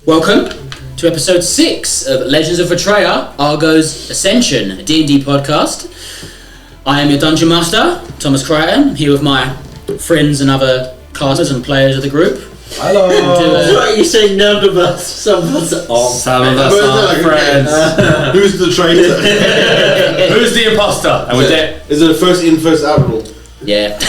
Welcome to episode 6 of Legends of Vertraer, Argo's Ascension, a D&D podcast. I am your Dungeon Master, Thomas Creighton, here with my friends and other casters and players of the group. Hello! What you say, none of us, some of us are. Some of us are friends. Who's the traitor? Who's the imposter? And with it. Is it a first in, first out rule? Yeah.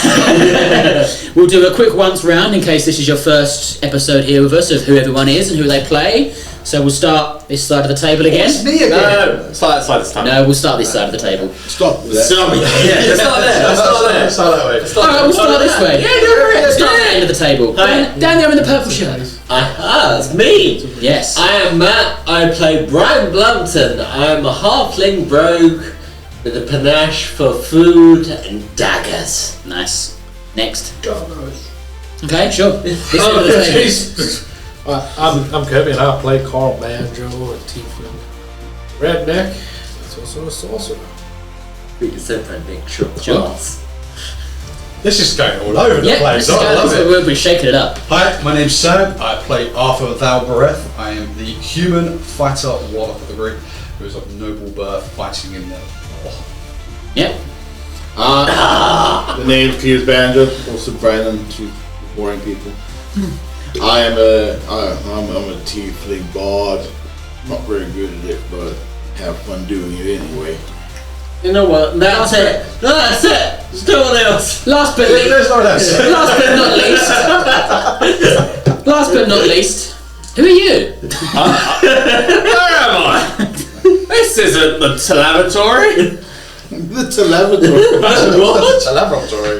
We'll do a quick once round in case this is your first episode here with us of who everyone is and who they play. So we'll start this side of the table again. It's me again. No, start this time. No, we'll start this side of the table. Stop with that. Sorry. Yeah, let's start there. Let's start there. Start that way. Alright, we'll start this way. Yeah, go for it. Start at the end of the table. Hi. Down there in the purple shirt. It's me. Yes. I am Matt. I play Brian Blumpton. I am a halfling rogue with a panache for food and daggers. Nice. Next. God knows. Okay, sure. This end of the table. I'm Kirby and I play Karl, Banjo, a tiefling redneck. It's also a sorcerer. We can separate big short Sure. parts. This is going all over the Yeah, place. this is I love good. it. We'll be shaking it up. Hi, my name's Sam. I play Arthur Valbirith. I am the human fighter warlock of the group, who is of noble birth, fighting in the war. Yep. The name is Banjo, also Brandon to boring people. I'm a tiefling bard. Not very good at it, but have fun doing it anyway. You know what? That's it. No, that's it. There's no one else. Last but not least, who are you? Where am I? This isn't the lavatory. The laboratory. What? It's a laboratory.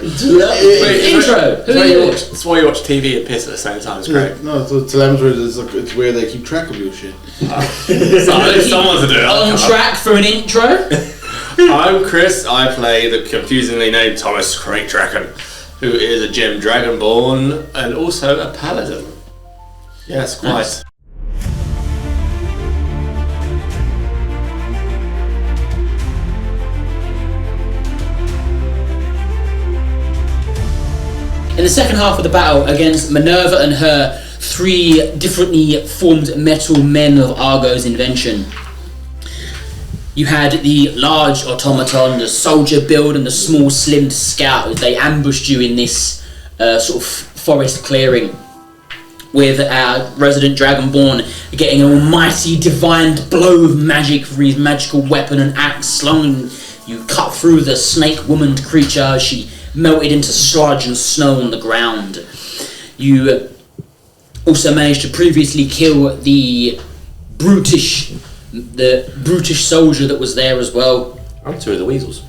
Intro. Who are you? That's why you watch TV and piss at the same time. It's great. No, the telemetry is like, it's where they keep track of your shit. Someone's to do it. On track for an intro. I'm Kris. I play the confusingly named Thomas Krayt Draken, who is a gem dragonborn and also a paladin. Yes, quite. Nice. In the second half of the battle against Minerva and her 3 differently formed metal men of Argo's invention, you had the large automaton, the soldier build, and the small slimmed scout. They ambushed you in this sort of forest clearing, with our resident dragonborn getting an almighty divine blow of magic for his magical weapon and axe slung. You cut through the snake-womaned creature as she melted into sludge and snow on the ground. You also managed to previously kill the brutish soldier that was there as well. I'm 2 of the weasels.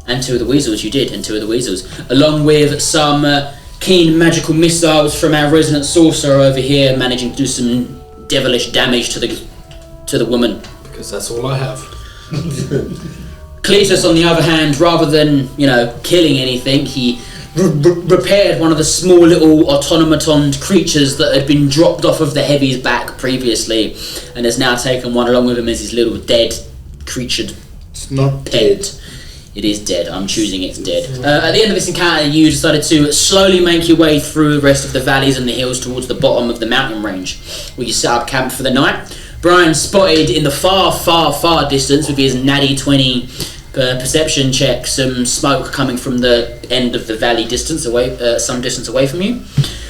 And 2 of the weasels, you did, and 2 of the weasels. Along with some keen magical missiles from our resident sorcerer over here, managing to do some devilish damage to the woman. Because that's all I have. Cleetus, on the other hand, rather than, killing anything, he repaired one of the small little automaton creatures that had been dropped off of the heavy's back previously, and has now taken one along with him as his little dead creature It's not pet. It is dead. I'm choosing it's dead. At the end of this encounter, you decided to slowly make your way through the rest of the valleys and the hills towards the bottom of the mountain range, where you set up camp for the night. Brian spotted in the far distance with his natty 20 perception check some smoke coming from the end of the valley some distance away from you.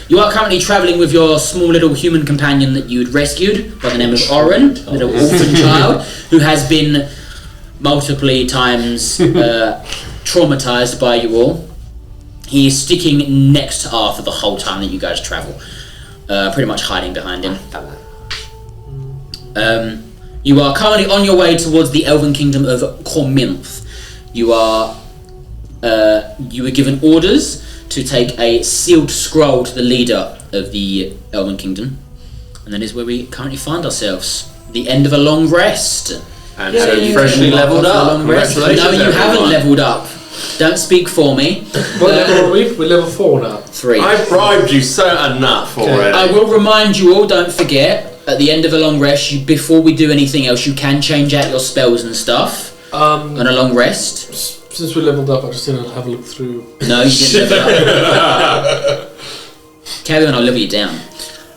You are currently travelling with your small little human companion that you'd rescued by the name of Oren, a little orphan child who has been multiple times traumatised by you all. He is sticking next to Arthur the whole time that you guys travel, pretty much hiding behind him. You are currently on your way towards the Elven Kingdom of Corminth. You were given orders to take a sealed scroll to the leader of the Elven Kingdom, and that is where we currently find ourselves. The end of a long rest. And so freshly leveled up. No, you haven't leveled up. Don't speak for me. What level are we? We're level 4 now. 3. I bribed you so enough already. I will remind you all, don't forget, at the end of a long rest, before we do anything else, you can change out your spells and stuff on a long rest. Since we leveled up, I just didn't have a look through. No, you didn't level up. Carry on, I'll level you down.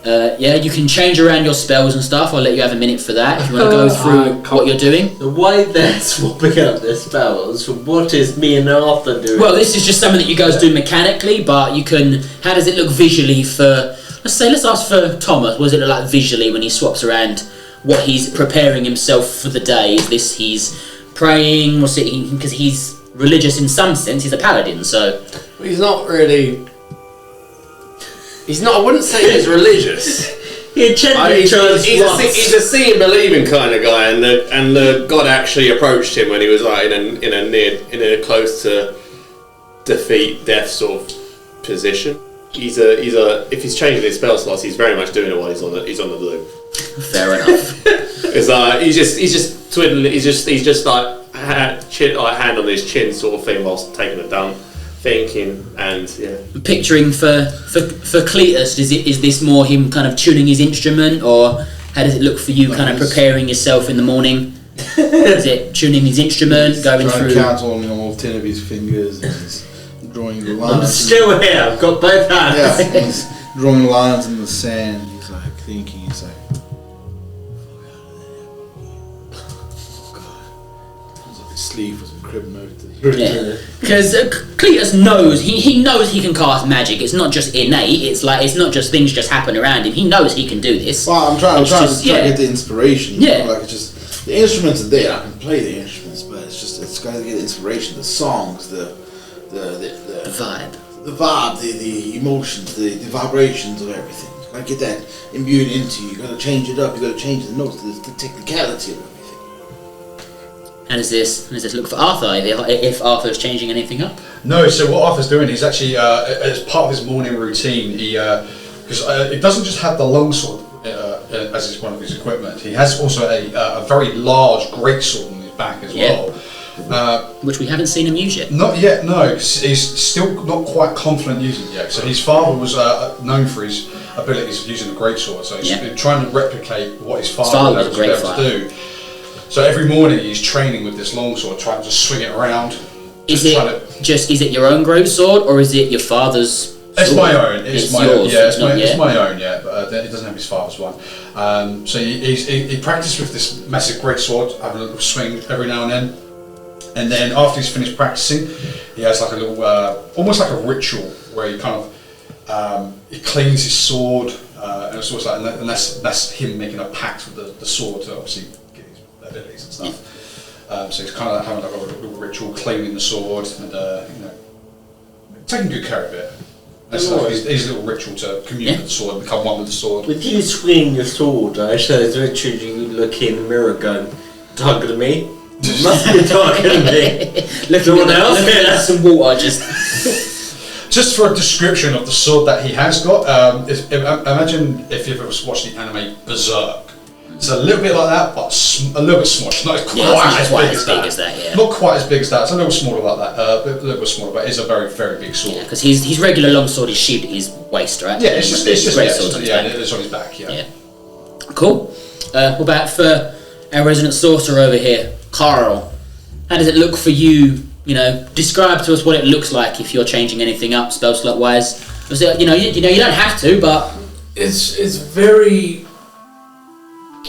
You can change around your spells and stuff. I'll let you have a minute for that if you want to go through what you're doing. The way they're swapping up their spells, what is me and Arthur doing? Well, this is just something that you guys do mechanically, but you can... How does it look visually for... Let's ask for Thomas. What does it look like visually when he swaps around what he's preparing himself for the day? Is this he's praying? What's it? Because he's religious in some sense. He's a paladin, so... He's not really... He's not. I wouldn't say he's religious. He's a seeing, believing kind of guy, and the God actually approached him when he was like in a close to defeat, death sort of position. He's a if he's changing his spell slots, he's very much doing it while he's on the blue. Fair enough. It's he's just twiddling. He's just like hand on his chin sort of thing whilst taking it down. Thinking and picturing for Cleetus, is this more him kind of tuning his instrument, or how does it look for you, kind of preparing yourself in the morning? Is it tuning his instrument, going trying through? To count on all 10 of his fingers, and he's drawing the lines. I'm still here. I've got both hands. Yeah, he's drawing lines in the sand. He's like thinking. He's like, sleeve was a crib note. Yeah, because Cleetus knows he knows he can cast magic. It's not just innate. It's not just things just happen around him. He knows he can do this. Well, I'm trying to get the inspiration. Yeah, like it's just the instruments are there. I can play the instruments, but it's got to get the inspiration, the songs, the vibe, the emotions, the vibrations of everything. You got to get that imbued into you. You got to change it up. You got to change the notes, the technicality of it. And does this look for Arthur, if Arthur's changing anything up? No, so what Arthur's doing, he's actually, as part of his morning routine, because it doesn't just have the longsword as one of his equipment, he has also a very large greatsword on his back as well. Which we haven't seen him use yet. Not yet, no, he's still not quite confident using it yet. So his father was known for his abilities of using the greatsword, so he's been trying to replicate what his father was able to do. So every morning he's training with this longsword, trying to swing it around. Is it your own greatsword, or is it your father's? It's my own. It's my yours. Own. Yeah, it's my own. Yeah, but he doesn't have his father's one. So he practiced with this massive greatsword, having a little swing every now and then after he's finished practicing, he has like a little, almost like a ritual where he kind of he cleans his sword, and it's almost like, and that's him making a pact with the sword to obviously abilities and stuff. So he's kind of having like a little ritual, cleaning the sword and taking good care of it. That's like his little ritual to commune with the sword and become one with the sword. With you swinging your sword, I suppose ritual you look in the mirror going, targeting me? You must be targeting me. Look at some water Just for a description of the sword that he has got, imagine if you've ever watched the anime Berserk. It's a little bit like that, but a little bit smaller. It's not quite as big as that. Not quite as big as that. It's a little smaller like that. A little bit smaller, but it's a very, very big sword. Yeah, because his regular longsword is sheathed at his waist, right? Yeah, it's on his back. Yeah. Cool. What about for our resident sorcerer over here, Karl? How does it look for you? Describe to us what it looks like if you're changing anything up, spell slot wise. You don't have to, but it's very.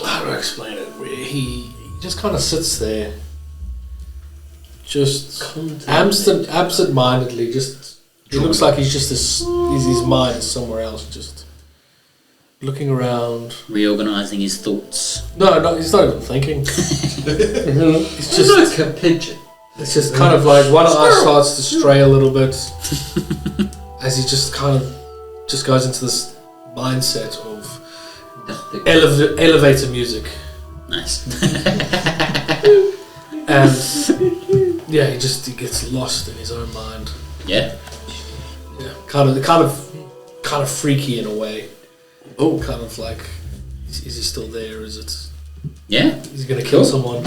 How do I explain it? He just kind of sits there, just absent-mindedly. Just it looks like he's just his mind is somewhere else, just looking around, reorganizing his thoughts. No, he's not even thinking. It's just like a pigeon. It's just kind of like one eye starts to stray a little bit as he just kind of goes into this mindset of elevator music. Nice. And he gets lost in his own mind. Yeah. Yeah. Kind of freaky in a way. Oh. Kind of like, is he still there? Is it? Yeah. He's gonna kill someone.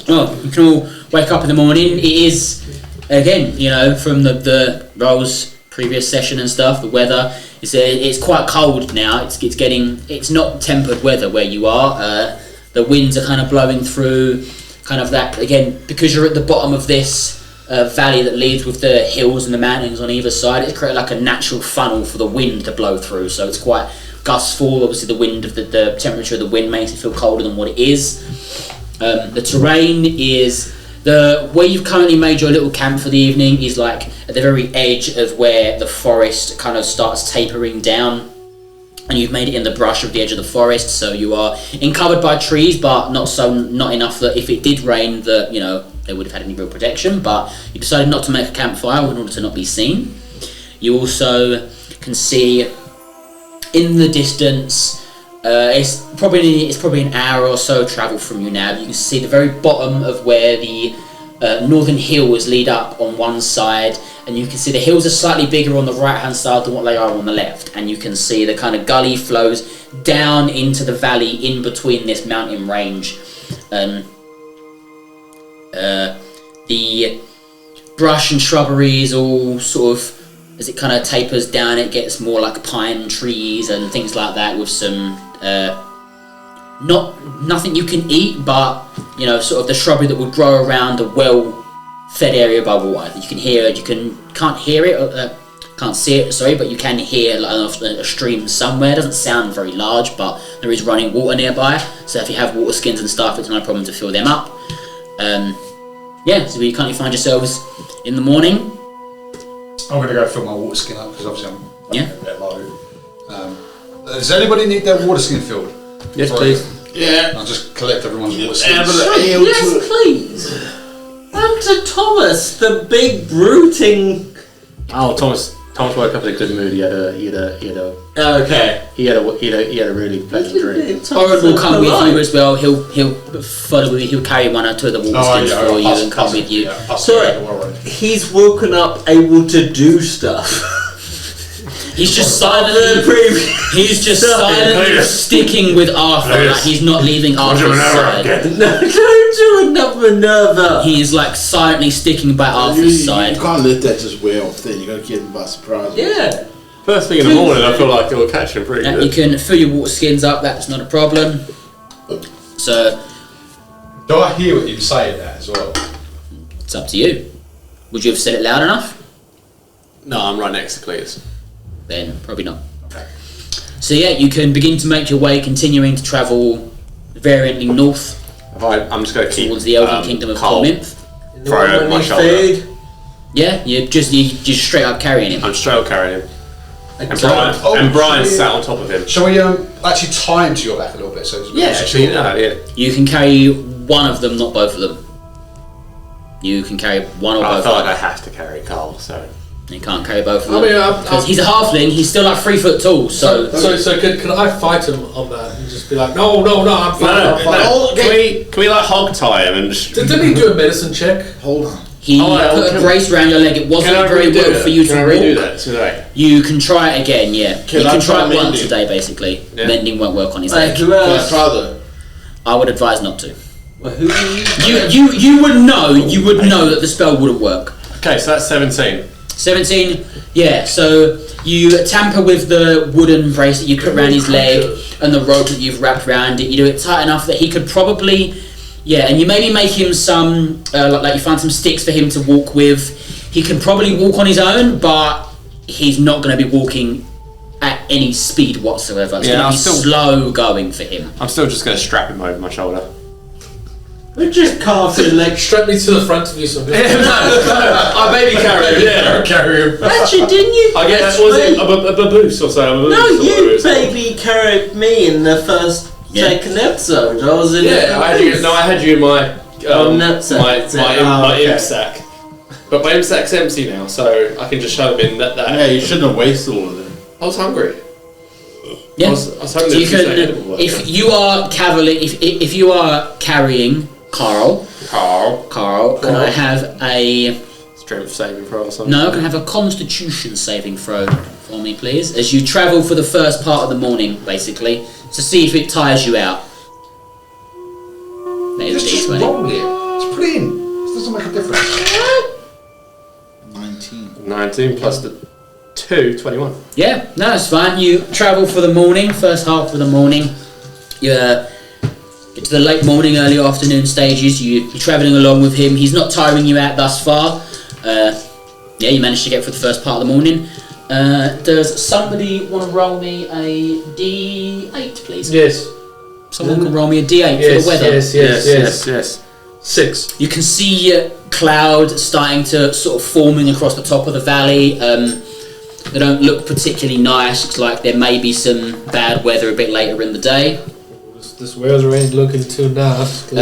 Well, you can all wake up in the morning. It is, again, from the rolls previous session and stuff, the weather. It's quite cold now. It's not tempered weather where you are. The winds are kind of blowing through, kind of that, again, because you're at the bottom of this valley that leads with the hills and the mountains on either side. It's created like a natural funnel for the wind to blow through, so it's quite gusts fall. Obviously, the temperature of the wind makes it feel colder than what it is. The terrain is where you've currently made your little camp for the evening is like at the very edge of where the forest kind of starts tapering down, and you've made it in the brush of the edge of the forest, so you are covered by trees, but not enough that if it did rain that they would have had any real protection. But you decided not to make a campfire in order to not be seen. You also can see in the distance. It's probably an hour or so travel from you now. You can see the very bottom of where the northern hills lead up on one side, and you can see the hills are slightly bigger on the right hand side than what they are on the left, and you can see the kind of gully flows down into the valley in between this mountain range. The brush and shrubbery is all sort of, as it kind of tapers down, it gets more like pine trees and things like that, with some nothing you can eat, but sort of the shrubbery that would grow around a well-fed area by water. You can hear it. Can't see it. Sorry, but you can hear like a stream somewhere. It doesn't sound very large, but there is running water nearby. So if you have water skins and stuff, it's no problem to fill them up. So you currently find yourselves in the morning. I'm going to go fill my water skin up because obviously I'm a bit low. Does anybody need their water skin filled? Yes, please. Yeah. I'll just collect everyone's water skins. Yes, please. Hunter Thomas, the big brooding. Oh, Thomas woke up in a good mood. He had a really pleasant drink. Oren will come with you as well. He'll follow with you. He'll carry one or two of the water skins for you and come with you. Sorry, he's woken up able to do stuff. He's just silently sticking with Arthur. Like he's not leaving Arthur's side. No, don't do another Minerva. He's like silently sticking by Arthur's side. You can't let that just wear off then. You got to get him by surprise. Yeah. First thing in the morning, I feel like it'll catch him pretty good. You can fill your water skins up. That's not a problem. So, do I hear what you say there as well? It's up to you. Would you have said it loud enough? No, I'm right next to Cleetus. Then probably not. Okay. So you can begin to make your way, continuing to travel variantly north. I'm just going to keep towards the Elven Kingdom of Karl Corinth. thrown over my shoulder. Yeah, you're just straight up carrying him. I'm straight up carrying him. And Brian's sat on top of him. Shall we actually tie him to your back a little bit? So Yeah. You can carry one of them, not both of them. You can carry one or both. I of feel them. like I have to carry Karl, so. You can't carry both of them. Because he's a halfling, he's still like 3 foot tall, so can I fight him on that and just be like, no, I'm fine. Can we like hog tie him and just... Didn't he do a medicine check? Hold on. He put a brace around your leg. It wasn't very well for you to walk. Can I redo that today? You can try it again, yeah. You can try it once mending? a day, basically. Yeah. Mending won't work on his leg. Can I try though? I would advise not to. Well, who are you? You would know that the spell wouldn't work. Okay, so that's 17. 17, yeah, so you tamper with the wooden brace that you put around his leg and the rope that you've wrapped around it. You do it tight enough that he could probably, and you maybe make him some, like you find some sticks for him to walk with. He can probably walk on his own, but he's not going to be walking at any speed whatsoever. It's going to be slow going for him. I'm still just going to strap him over my shoulder. We just carved your leg. Strap me to the front of you, so I baby carry him. Yeah, carry him. Actually, didn't you? I guess was it a baboose or something? No, you baby carried me in the first second episode. I was in. I had you in my my imp sack. But my imp sack's empty now, so I can just shove him in that. Yeah, you shouldn't have wasted all of them. I was hungry. Yeah. I was hungry. So you can, if you are if you are carrying Karl, can I have a strength saving throw or something? No, can I have a Constitution saving throw for me, please? As you travel for the first part of the morning, basically, to see if it tires you out. Just roll it. Just put it in. It doesn't make a difference. 19 plus the 2, 21. Yeah, no, it's fine. You travel for the morning, first half of the morning. You get to the late morning, early afternoon stages. You're travelling along with him. He's not tiring you out thus far. You managed to get through the first part of the morning. Does somebody want to roll me a D8, please? Yes. Someone can roll me a D8 for the weather. Yes. 6. You can see clouds starting to sort of forming across the top of the valley. They don't look particularly nice. Looks like there may be some bad weather a bit later in the day. This weather ain't looking too nice.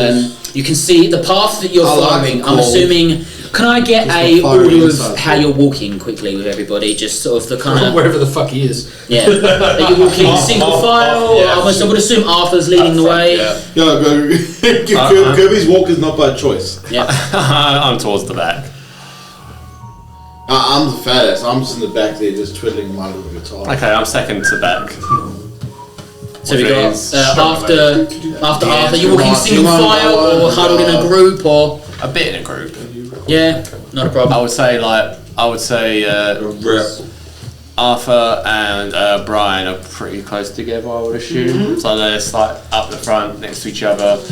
You can see the path that you're following. I'm assuming. Can I get a order of how you're walking quickly with everybody? Just sort of the kind of wherever the fuck he is. Yeah. Are you walking single file? yeah. I would assume Arthur's leading the way. Kirby's walk is not by choice. Yeah. I'm towards the back. I'm the fattest. I'm just in the back there, just twiddling my little guitar. Okay, I'm second to back. So we got after Arthur, you're walking single file or huddled in a group or A bit in a group. yeah, not a problem. I would say Arthur and Brian are pretty close together, I would assume. So they're like up the front next to each other,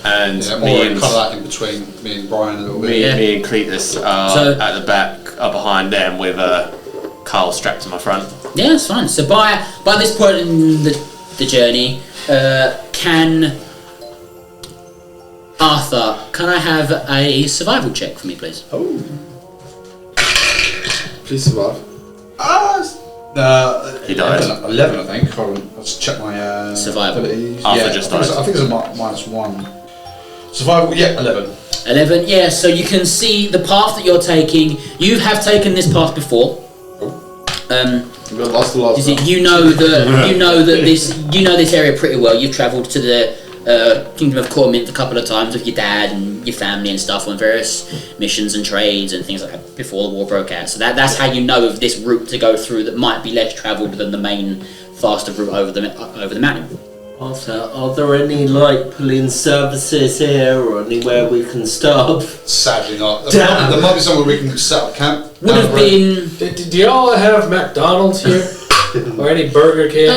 and more kind of like in between me and Brian a little bit. me and Cleetus are at the back, are behind them with Karl strapped to my front. Yeah, that's fine. So by this point in the journey, can I have a survival check for me, please? Oh. Please survive. He died. 11, I think. Hold on, let's check my Survival. abilities. Arthur just died. I think it's a -1. Survival, 11. 11. Yeah. So you can see the path that you're taking. You have taken this path before. We lost the last time. You know this area pretty well. You've travelled to the Kingdom of Cormint a couple of times with your dad and your family and stuff on various missions and trades and things like that before the war broke out. So that's how you know of this route to go through that might be less travelled than the main faster route over the mountain. Arthur, are there any light pulling services here or anywhere we can stop? Sadly not. Damn. There might be somewhere we can set up camp. Would have been Do y'all have McDonald's here? Or any Burger King?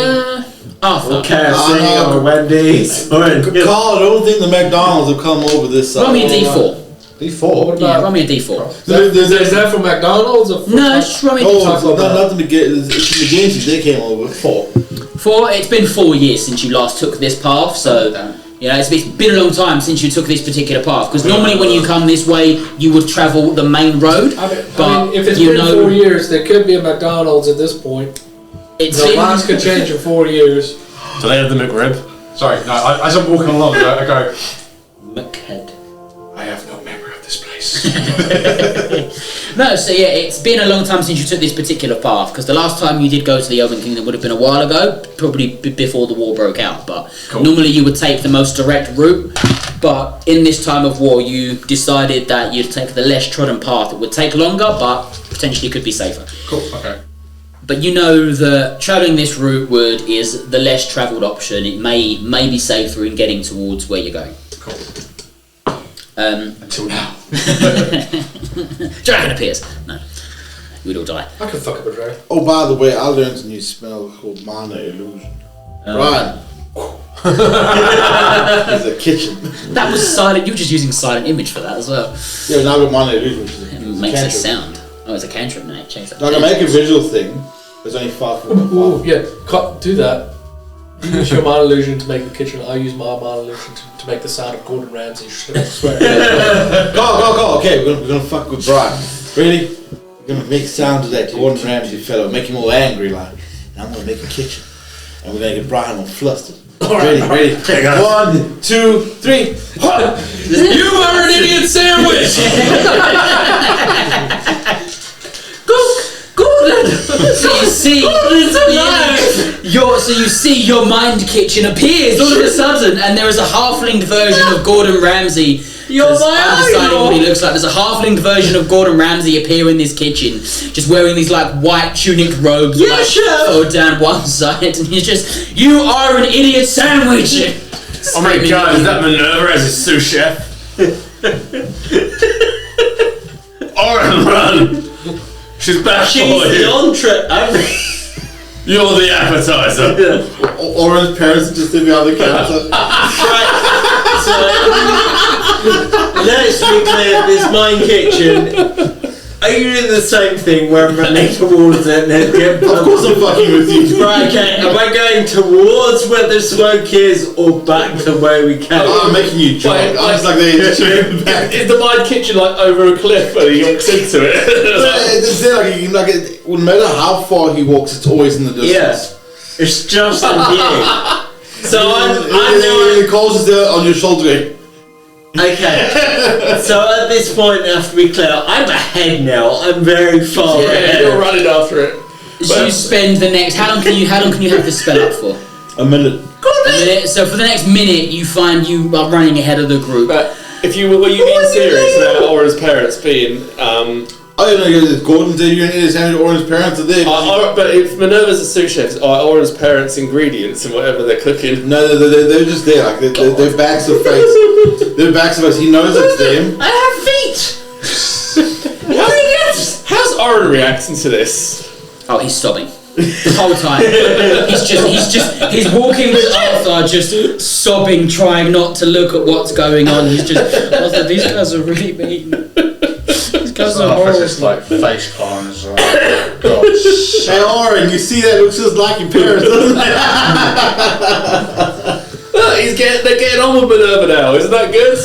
Arthur. KFC or Wendy's? Carl, I don't think the McDonald's will come over this side. Roll me a D4. D4? Yeah, roll me a D4. Is that for McDonald's or for No, just roll me a Oh, D4. it's nothing to get. It's the games they came over. 4. It's been 4 years since you last took this path, so it's been a long time since you took this particular path. Because normally when you come this way, you would travel the main road. I mean, if it's been 4 years, there could be a McDonald's at this point. Lots could change in 4 years. Do they have the McRib? Sorry, no, as I'm walking along, I go, McHead. I have no memory of this place. No, so yeah, it's been a long time since you took this particular path, because the last time you did go to the Elven Kingdom would have been a while ago, probably before the war broke out, but normally you would take the most direct route, but in this time of war you decided that you'd take the less trodden path. It would take longer, but potentially could be safer. Cool, okay. But you know that travelling this route is the less travelled option. It may be safer in getting towards where you're going. Cool. Until now. Dragon appears. No, we'd all die. I could fuck up a dragon. Oh, by the way, I learned a new spell called Mana Illusion. Right. It's a kitchen. That was silent. You were just using silent image for that as well. Yeah, now with Mana Illusion, which is It makes a sound. Oh, it's a cantrip, mate. Change that. I can make a visual thing. There's only 5 foot. Ooh, yeah, do that. You use your Mana Illusion to make the kitchen. I use my Mana Illusion to make the sound of Gordon Ramsay shit, I swear. Go. Okay, we're gonna fuck with Brian. Ready? We're gonna make sound of that Gordon Ramsay fellow, make him all angry like. And I'm gonna make a kitchen. And we're gonna get Brian all flustered. Ready? 1, 2, 3. You are an idiot sandwich! So you see your mind kitchen appears all of a sudden, and there is a halfling version of Gordon Ramsay. I'm deciding what he looks like. There's a halfling version of Gordon Ramsay appear in this kitchen, just wearing these like white tunic robes, or down one side, and he's just, "You are an idiot sandwich." Oh my god, is that Minerva as a sous chef? Run! She's back for She's the you. entree. You're the appetizer. Orange parents just in the other counter. Let's reclaim this mine kitchen. Are you doing the same thing where I'm running towards it and then get Of course I'm fucking with you. Right, okay, am I going towards where the smoke is or back to where we came? I'm making you jump. Wait, I'm just like the back. Is the mine kitchen like over a cliff and he walks into it? It's there, like, no matter how far he walks, it's always in the distance. Yeah, it's just in view. So I The calls is there on your shoulder. Okay, so at this point, I have to be clear, I'm ahead now, I'm very far ahead. You're running after it. So you spend the next. How long can you have this spell up for? A minute. A minute. So for the next minute, you find you are running ahead of the group. But if you were you being serious about Aura's parents being I don't know, Gordon did you his hand or his parents are there. but if Minerva's a sous chef, are Aura's parents' ingredients and whatever they're cooking? No, they're just there, like they're backs of face. They're backs of face. He knows it's them. I have feet! How's Aura reacting to this? Oh, he's sobbing the whole time. He's walking with Arthur, just sobbing, trying not to look at what's going on. He's just, Arthur, these guys are really mean. These guys are horrible. Just like face palms. God. Hey, Oren, you see that looks just like your parents, doesn't it? Look, they're getting on with Minerva now. Isn't that good?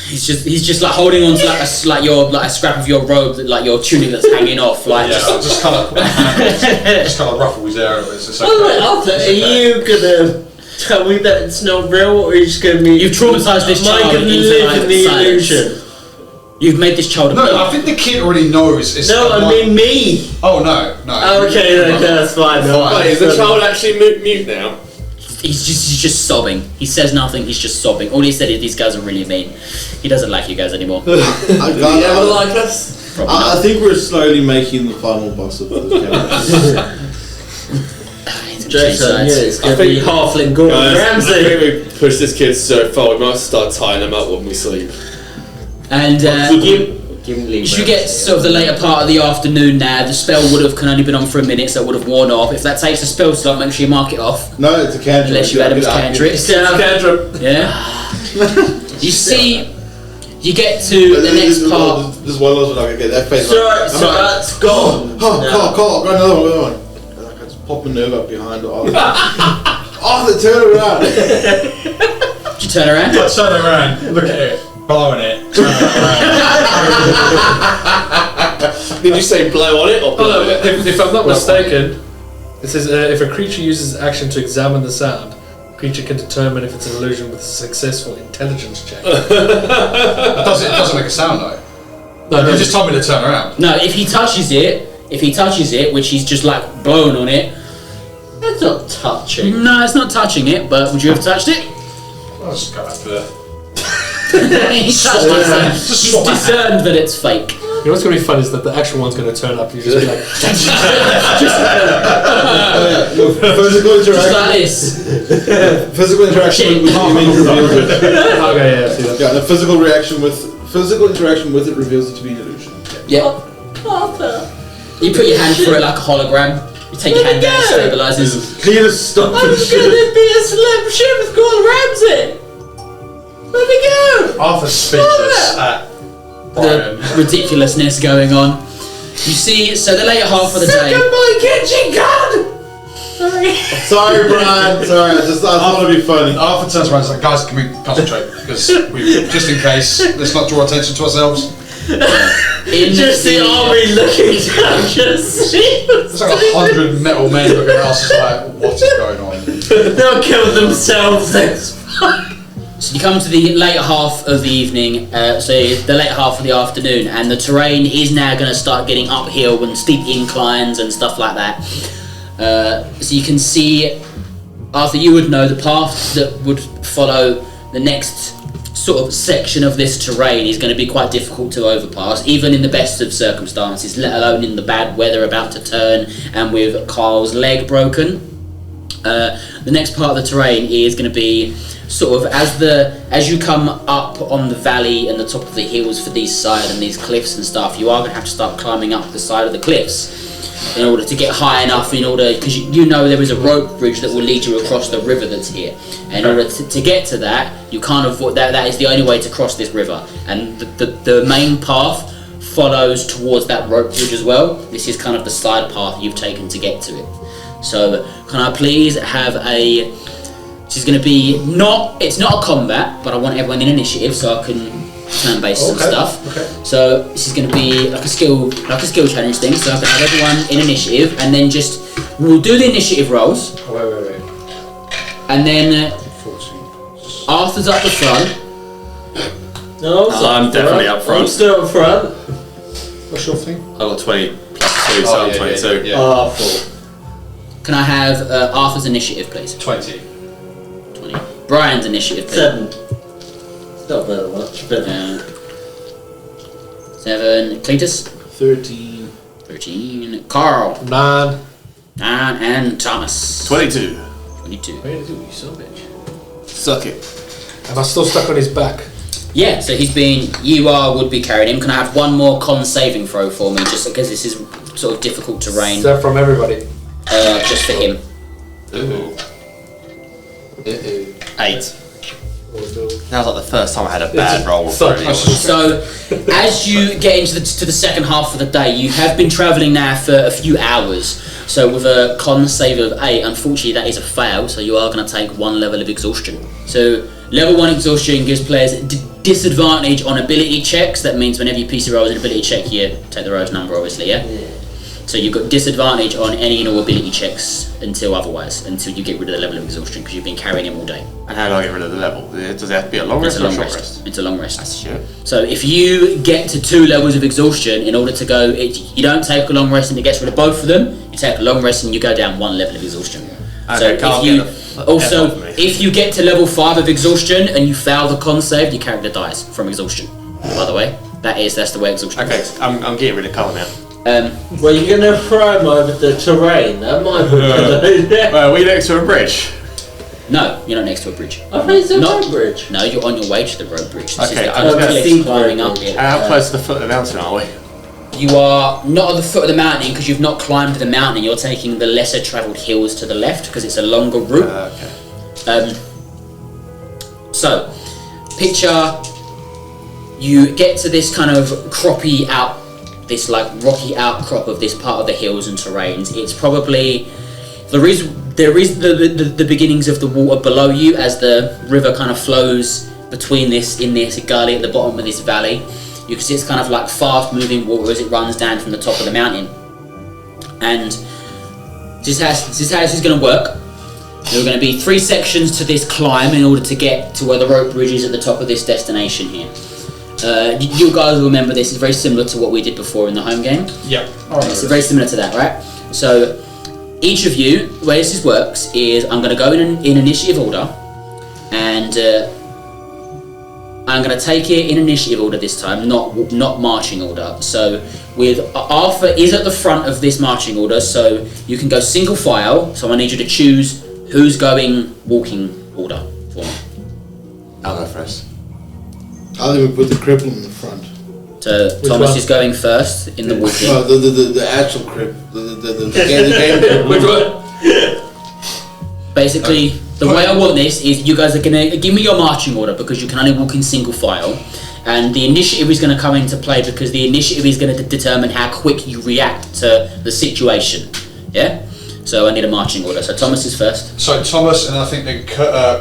He's just like holding on to like a scrap of your robe, like your tunic that's hanging off, like Yeah, I'll just kind of put my hand on, just kind of ruffle his hair a bit. It's okay. Arthur, are you gonna tell me that it's not real, or are you just gonna be... You've traumatized this child into live in the silence. illusion? You've made this child a No, I think the kid already knows. It's No, I mean me! Oh, no. Oh, okay, that's fine. No, Fine. Wait, is the child actually mute now? He's just sobbing. He says nothing. He's just sobbing. All he said is these guys are really mean. He doesn't like you guys anymore. Do you ever like us? I think we're slowly making the final boss of this character. Jason, yeah, it's gonna be halfling Gordon I Ramsay. think we push this kid so far, we might start tying them up when we sleep. And Give him leave. as you get sort of the later part of the afternoon now, the spell can only been on for a minute, so it would have worn off. If that takes a spell slot, make sure you mark it off. No, it's a cantrip. Unless you had him as cantrips. Cantrip. Yeah. You see, you get to the next part. This one was like, okay, that face. So that's gone. Carl, got another one. And I just pop Minerva up behind Arthur. Arthur, turn around. Did you turn around? Turn around, look at it, blowing it. Turn Did you say blow on it or blow Oh, no, it? if I'm not mistaken, it says if a creature uses action to examine the sound, the creature can determine if it's an illusion with a successful intelligence check. It doesn't make a sound though. No, You just told me to turn around. No, if he touches it, which he's just like blowing on it. That's not touching. No, it's not touching it, but would you have touched it? I'll just go back to the... He's touched it. He's swap my hand. discerned that it's fake. You know what's going to be fun is that the actual one's going to turn up. You just be like, Physical Just interaction. like this. Physical interaction with it reveals it. okay, yeah, see that. Yeah, the physical interaction with it reveals it to be an illusion. Yeah. Arthur. You put your hand through it like a hologram. You take your hand down, it stabilizes. Cleetus, stop I'm this gonna shit. be a slim shit with Gordon Ramsay. Let me go. Arthur's speechless at Brian. The ridiculousness going on. You see, so the later half of the day. my kitchen gun. Sorry, Brian. Sorry, I thought it'd be funny. Arthur turns around and is like, guys, can we concentrate? Because just in case, let's not draw attention to ourselves. In Just the army looking down. Just see. There's like 100 metal men looking at us, like, what is going on? They'll kill themselves. That's fine. So you come to the later half of the evening, so the later half of the afternoon, and the terrain is now going to start getting uphill and steep inclines and stuff like that. So you can see, Arthur, you would know the path that would follow the next sort of section of this terrain is going to be quite difficult to overpass, even in the best of circumstances, let alone in the bad weather about to turn and with Karl's leg broken. The next part of the terrain is going to be sort of as you come up on the valley and the top of the hills for these side and these cliffs and stuff, you are going to have to start climbing up the side of the cliffs. in order to get high enough, in order, because you know there is a rope bridge that will lead you across the river that's here. And in order to get to that, you can't avoid that is the only way to cross this river. And the main path follows towards that rope bridge as well. This is kind of the side path you've taken to get to it. So can I please have a, this is going to be it's not a combat, but I want everyone in initiative so I can turn-based some stuff. Okay. So this is going to be like a skill challenge thing. So I can have everyone in initiative, and then we'll do the initiative rolls. Wait. And then 14. Arthur's up the front. No, I'm definitely up front. I'm still up front. What's your thing? I got 20 plus 2, so I'm 22. Yeah. Arthur. Can I have Arthur's initiative, please? 20. 20. Brian's initiative, please. 7. It's not very much, but 7. Cleetus. 13. 13. Karl. 9. 9. And Thomas. 22. 22. What are you doing, you son of a bitch? Suck it. Am I still stuck on his back? Yeah, so would be carrying him. Can I have one more con saving throw for me, just because this is sort of difficult terrain? Is that from everybody? Just for him. Ooh. 8. That was like the first time I had a bad roll. So, as you get into the second half of the day, you have been travelling now for a few hours. So with a con save of 8, unfortunately that is a fail, so you are going to take 1 level of exhaustion. So level 1 exhaustion gives players disadvantage on ability checks. That means whenever you PC rolls an ability check, you take the roll's number, obviously, yeah? So you've got disadvantage on any and all ability checks until you get rid of the level of exhaustion, because you've been carrying him all day. And how do I get rid of the level? Does it have to be a long rest or a short rest? It's a long rest. That's shit. So if you get to 2 levels of exhaustion, in order to go, you don't take a long rest and it gets rid of both of them. You take a long rest and you go down 1 level of exhaustion. Okay, So if you get to level 5 of exhaustion and you fail the con save, your character dies from exhaustion. By the way, that's the way exhaustion Okay, works. I'm getting rid of colour now. Well, you're going to throw him over the terrain. That might be good. Well, are we next to a bridge? No, you're not next to a bridge. I think it's a Not- road bridge. No, you're on your way to the road bridge. This Okay, is the I'm gonna cliffs see climbing the up road it. How close to the foot of the mountain are we? You are not at the foot of the mountain because you've not climbed the mountain. You're taking the lesser travelled hills to the left because it's a longer route. Okay. So, picture you get to this kind of this like rocky outcrop of this part of the hills and terrains. It's probably there is the beginnings of the water below you as the river kind of flows in this gully at the bottom of this valley. You can see it's kind of like fast moving water as it runs down from the top of the mountain. And this is how this is going to work. There are going to be 3 sections to this climb in order to get to where the rope bridge is at the top of this destination here. You guys will remember this is very similar to what we did before in the home game. Yeah. It's very similar to that, right? So each of you, the way this works is I'm going to go in initiative order, and I'm going to take it in initiative order this time, not marching order. So with Arthur is at the front of this marching order, so you can go single file. So I need you to choose who's going walking order for me. I'll go first. I'll even put the cripple in the front. So Which Thomas one? is going first in the walking. No, the actual cripple. The game cripple. Which one? Basically, the way I want this is you guys are going to give me your marching order because you can only walk in single file, and the initiative is going to come into play because the initiative is going to determine how quick you react to the situation. Yeah? So I need a marching order. So Thomas is first. So Thomas, and I think then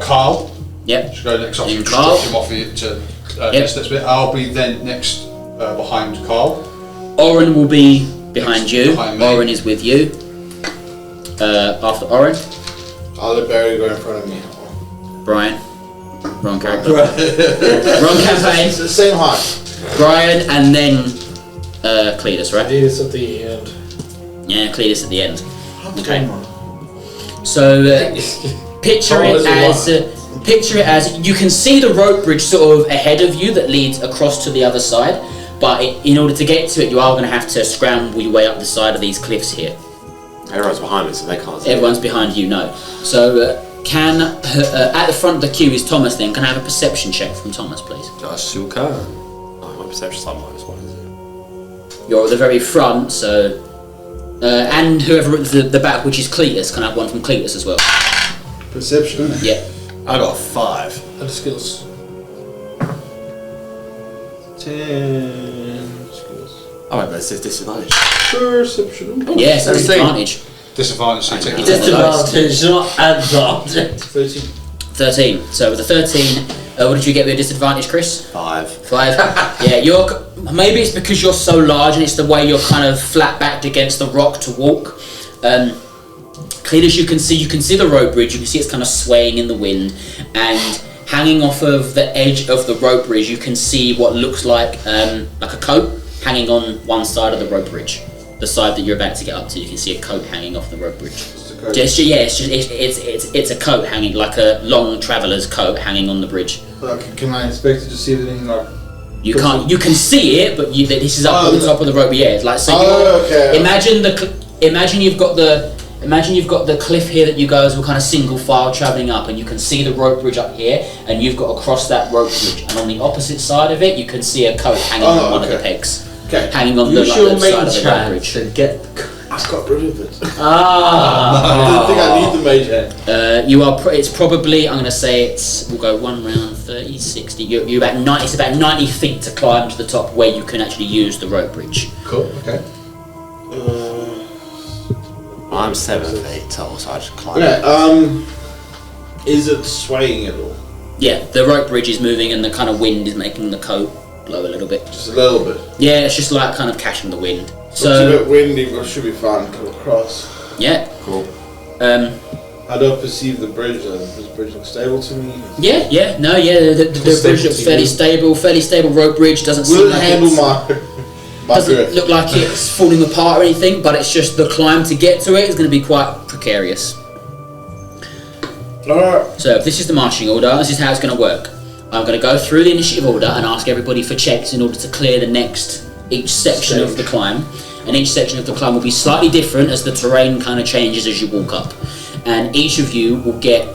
Karl Yep. should go next. After Then you Karl. drop him off here to this bit. I'll be then next behind Karl. Oren will be behind Next you. behind me. Oren is with you. After Oren, I'll let Barry go in front of me. Brian. Wrong character. Wrong campaign. It's the same height. Brian and then Cleetus, right? It is at the end. Yeah, Cleetus at the end. Okay. So picture it as you can see the rope bridge sort of ahead of you that leads across to the other side, but in order to get to it, you are going to have to scramble your way up the side of these cliffs here. Everyone's behind me, so they can't see. Everyone's behind you, no. So at the front of the queue is Thomas. Then can I have a perception check from Thomas, please? I sure can. Oh, my perception's like -1, is it? You're at the very front, so And whoever the back, which is Cleetus. Can I have one from Cleetus as well? Perception. Yeah. I got 5. And the skills. 10 skills. Oh, wait, but it says disadvantage. Perception. Yeah, so disadvantage. Disadvantage, so you take the Disadvantage, not advantage. 13. 13. So with the 13, what did you get with your disadvantage, Kris? 5. 5. Yeah, maybe it's because you're so large and it's the way you're kind of flat backed against the rock to walk. Cleetus, you can see the rope bridge. You can see it's kind of swaying in the wind, and hanging off of the edge of the rope bridge, you can see what looks like a coat hanging on one side of the rope bridge. The side that you're about to get up to, you can see a coat hanging off the rope bridge. It's a coat hanging, like a long traveller's coat hanging on the bridge. Can I expect to see anything like? You can't. You can see it, but this is up on the top of the rope. Yeah, it's like so. Okay. Imagine you've got the cliff here that you guys were kind of single file travelling up, and you can see the rope bridge up here, and you've got across that rope bridge, and on the opposite side of it, you can see a coat hanging on one of the pegs. Okay. Hanging on the side of the rope bridge. I've got rid of it. Ah. I don't think I need the mage hand. It's probably. I'm going to say we'll go 1 round, 30, 60. You're about 90. It's about 90 feet to climb to the top where you can actually use the rope bridge. Cool. Okay. I'm 7 feet tall, so I just climb. Yeah. Is it swaying at all? Yeah, the rope bridge is moving, and the kind of wind is making the coat blow a little bit. Just a little bit. Yeah, it's just like kind of catching the wind. So it's a bit windy, but it should be fine to come across. Yeah. Cool. How do I perceive the bridge then? Does the bridge look stable to me? Yeah. The bridge looks fairly stable rope bridge. Doesn't seem Will it like handle my doesn't drift? look like it's falling apart or anything, but it's just the climb to get to it is going to be quite precarious. Alright. So this is the marching order. This is how it's going to work. I'm going to go through the initiative order and ask everybody for checks in order to clear each section of the climb. And each section of the climb will be slightly different as the terrain kind of changes as you walk up. And each of you will get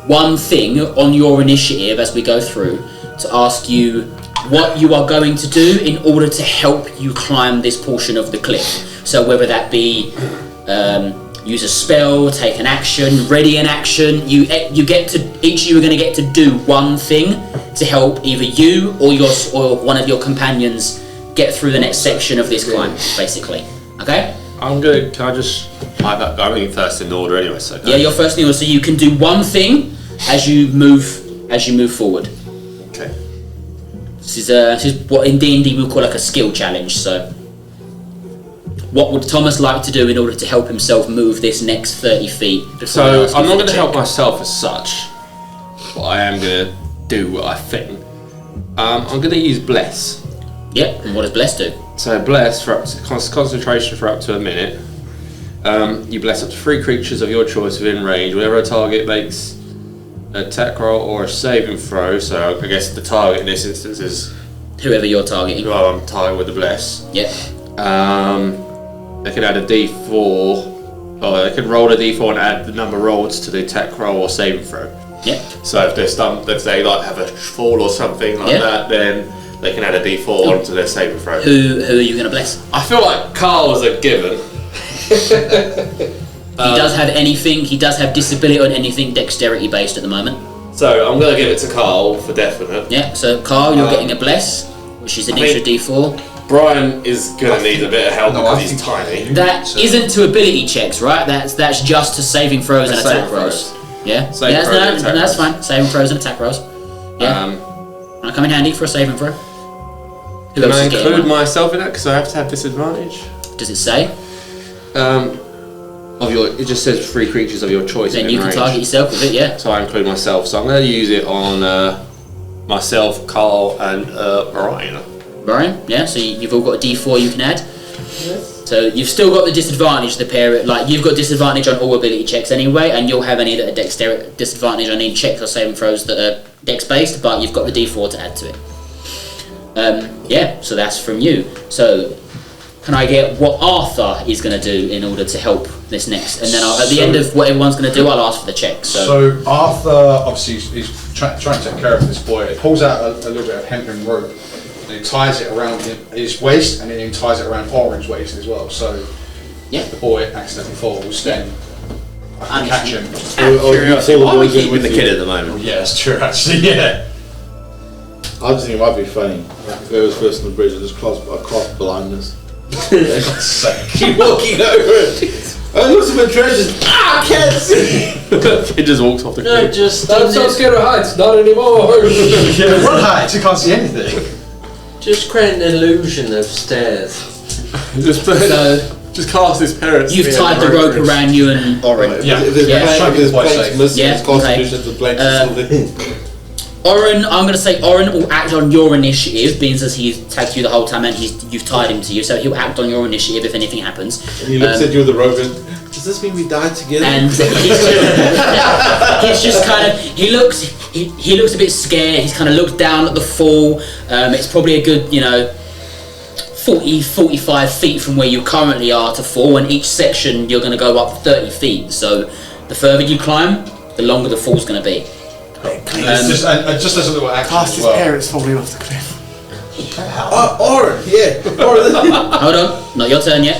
one thing on your initiative as we go through to ask you what you are going to do in order to help you climb this portion of the cliff. So whether that be use a spell, take an action, ready an action, each of you are going to get to do one thing to help either you or one of your companions get through the next section of this climb, basically. Okay? I'm good. Can I just... I'm going first in order anyway, so... Yeah, you're first in order, so you can do one thing as you move forward. Okay. This is what in D&D we'll call like a skill challenge, so... What would Thomas like to do in order to help himself move this next 30 feet? So, I'm not going to help myself as such, but I am going to do what I think. I'm going to use Bless. Yep, and what does Bless do? So Bless, for concentration for up to a minute. You bless up to 3 creatures of your choice within range. Whenever a target makes an attack roll or a saving throw, so I guess the target in this instance is... Whoever you're targeting. Well, I'm targeting with the Bless. Yep. They can add a d4, or they can roll a d4 and add the number rolled to the attack roll or saving throw. Yep. So if they're stumped, if they like have a fall or something like that, then they can add a d4 onto their saving throw. Who are you going to bless? I feel like Karl was a given. He does have anything. He does have disability on anything dexterity based at the moment. So I'm going to give it to Karl for definite. Yeah. So Karl, you're getting a bless, which is an extra d4. Brian is going to need a bit of help because he's tiny. That isn't to ability checks, right? That's just to saving throws and attack rolls. Yeah. That's fine. Saving throws and attack rolls. Yeah. Can I come in handy for a saving throw? Can I include myself in that because I have to have disadvantage? Does it say? It just says 3 creatures of your choice. Then you can target yourself with it, yeah. So I include myself. So I'm going to use it on myself, Karl, and Brian. Brian, yeah. So you've all got a d4 you can add. Yes. So you've still got the disadvantage to pair it. Like you've got disadvantage on all ability checks anyway, and you'll have any that are disadvantage on any checks or saving throws that are dex based, but you've got the d4 to add to it. So that's from you. So can I get what Arthur is going to do in order to help this next? And then at the end of what everyone's going to do, I'll ask for the check. So Arthur, obviously, he's trying to take care of this boy. He pulls out a little bit of hempen rope and he ties it around his waist, and then he ties it around Orange's waist as well. So Yeah. the boy accidentally falls, then I can catch him. Curiosity, why are we keeping the kid at the moment? Yeah, that's true actually, yeah. I just think it might be funny if it was first on the bridge and just cross blindness. Keep walking over it. I look at my treasures. I can't see. It just walks off the cliff. No, just I'm so scared of heights, not anymore. What heights? You can't see anything. Just create an illusion of stairs. Just cast his parents. You've tied the rope around you and... Alright. Yeah. If there's planks missing, Yeah, it's cast okay. illusion to planks or something. Oren, I'm going to say Oren will act on your initiative, being as he's tagged you the whole time and you've tied him to you, so he'll act on your initiative if anything happens. And he looks at you with the rope and, does this mean we died together? And he's just kind of, he looks a bit scared, he's kind of looked down at the fall. It's probably a good, 40, 45 feet from where you currently are to fall, and each section you're going to go up 30 feet, so the further you climb, the longer the fall's going to be. Just as a little action Cast as his well. parents falling off the cliff. Oren, yeah. Hold on, not your turn yet.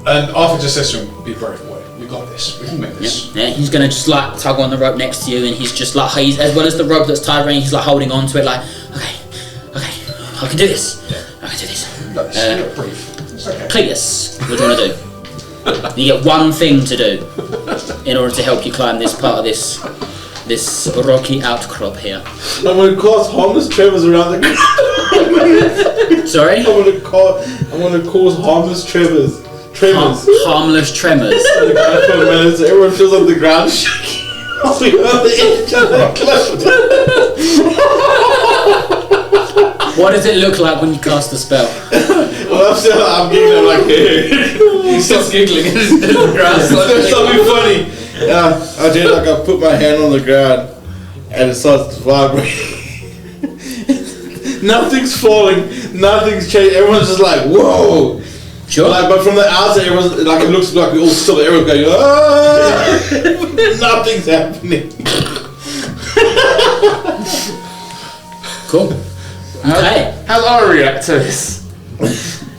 And Arthur just says to him, be brave boy, we got this, we can make this. Yeah, he's gonna just like tug on the rope next to you, and he's just like, he's, as well as the rope that's tied around, he's like holding on to it, like, okay, I can do this. I can do this. We got this, we got brief. It's okay. Cleetus, what do you want to do? You get one thing to do in order to help you climb this part of this rocky outcrop here. I'm going to cause harmless tremors around the ground. Sorry? I'm going to cause harmless tremors. Harmless tremors. So everyone feels on the ground shaking. On the edge of the cliff. What does it look like when you cast the spell? Well, I'm giggling, I'm like, hey. He starts giggling in the grass. There's something funny. Yeah, I did, like, I put my hand on the ground and it starts vibrating. Nothing's falling, nothing's changing. Everyone's just like, whoa. Sure. Like, but from the outside, everyone's like, it looks like we're all still. Everyone's going, ah! Nothing's happening. Cool. Okay. How do I react to this?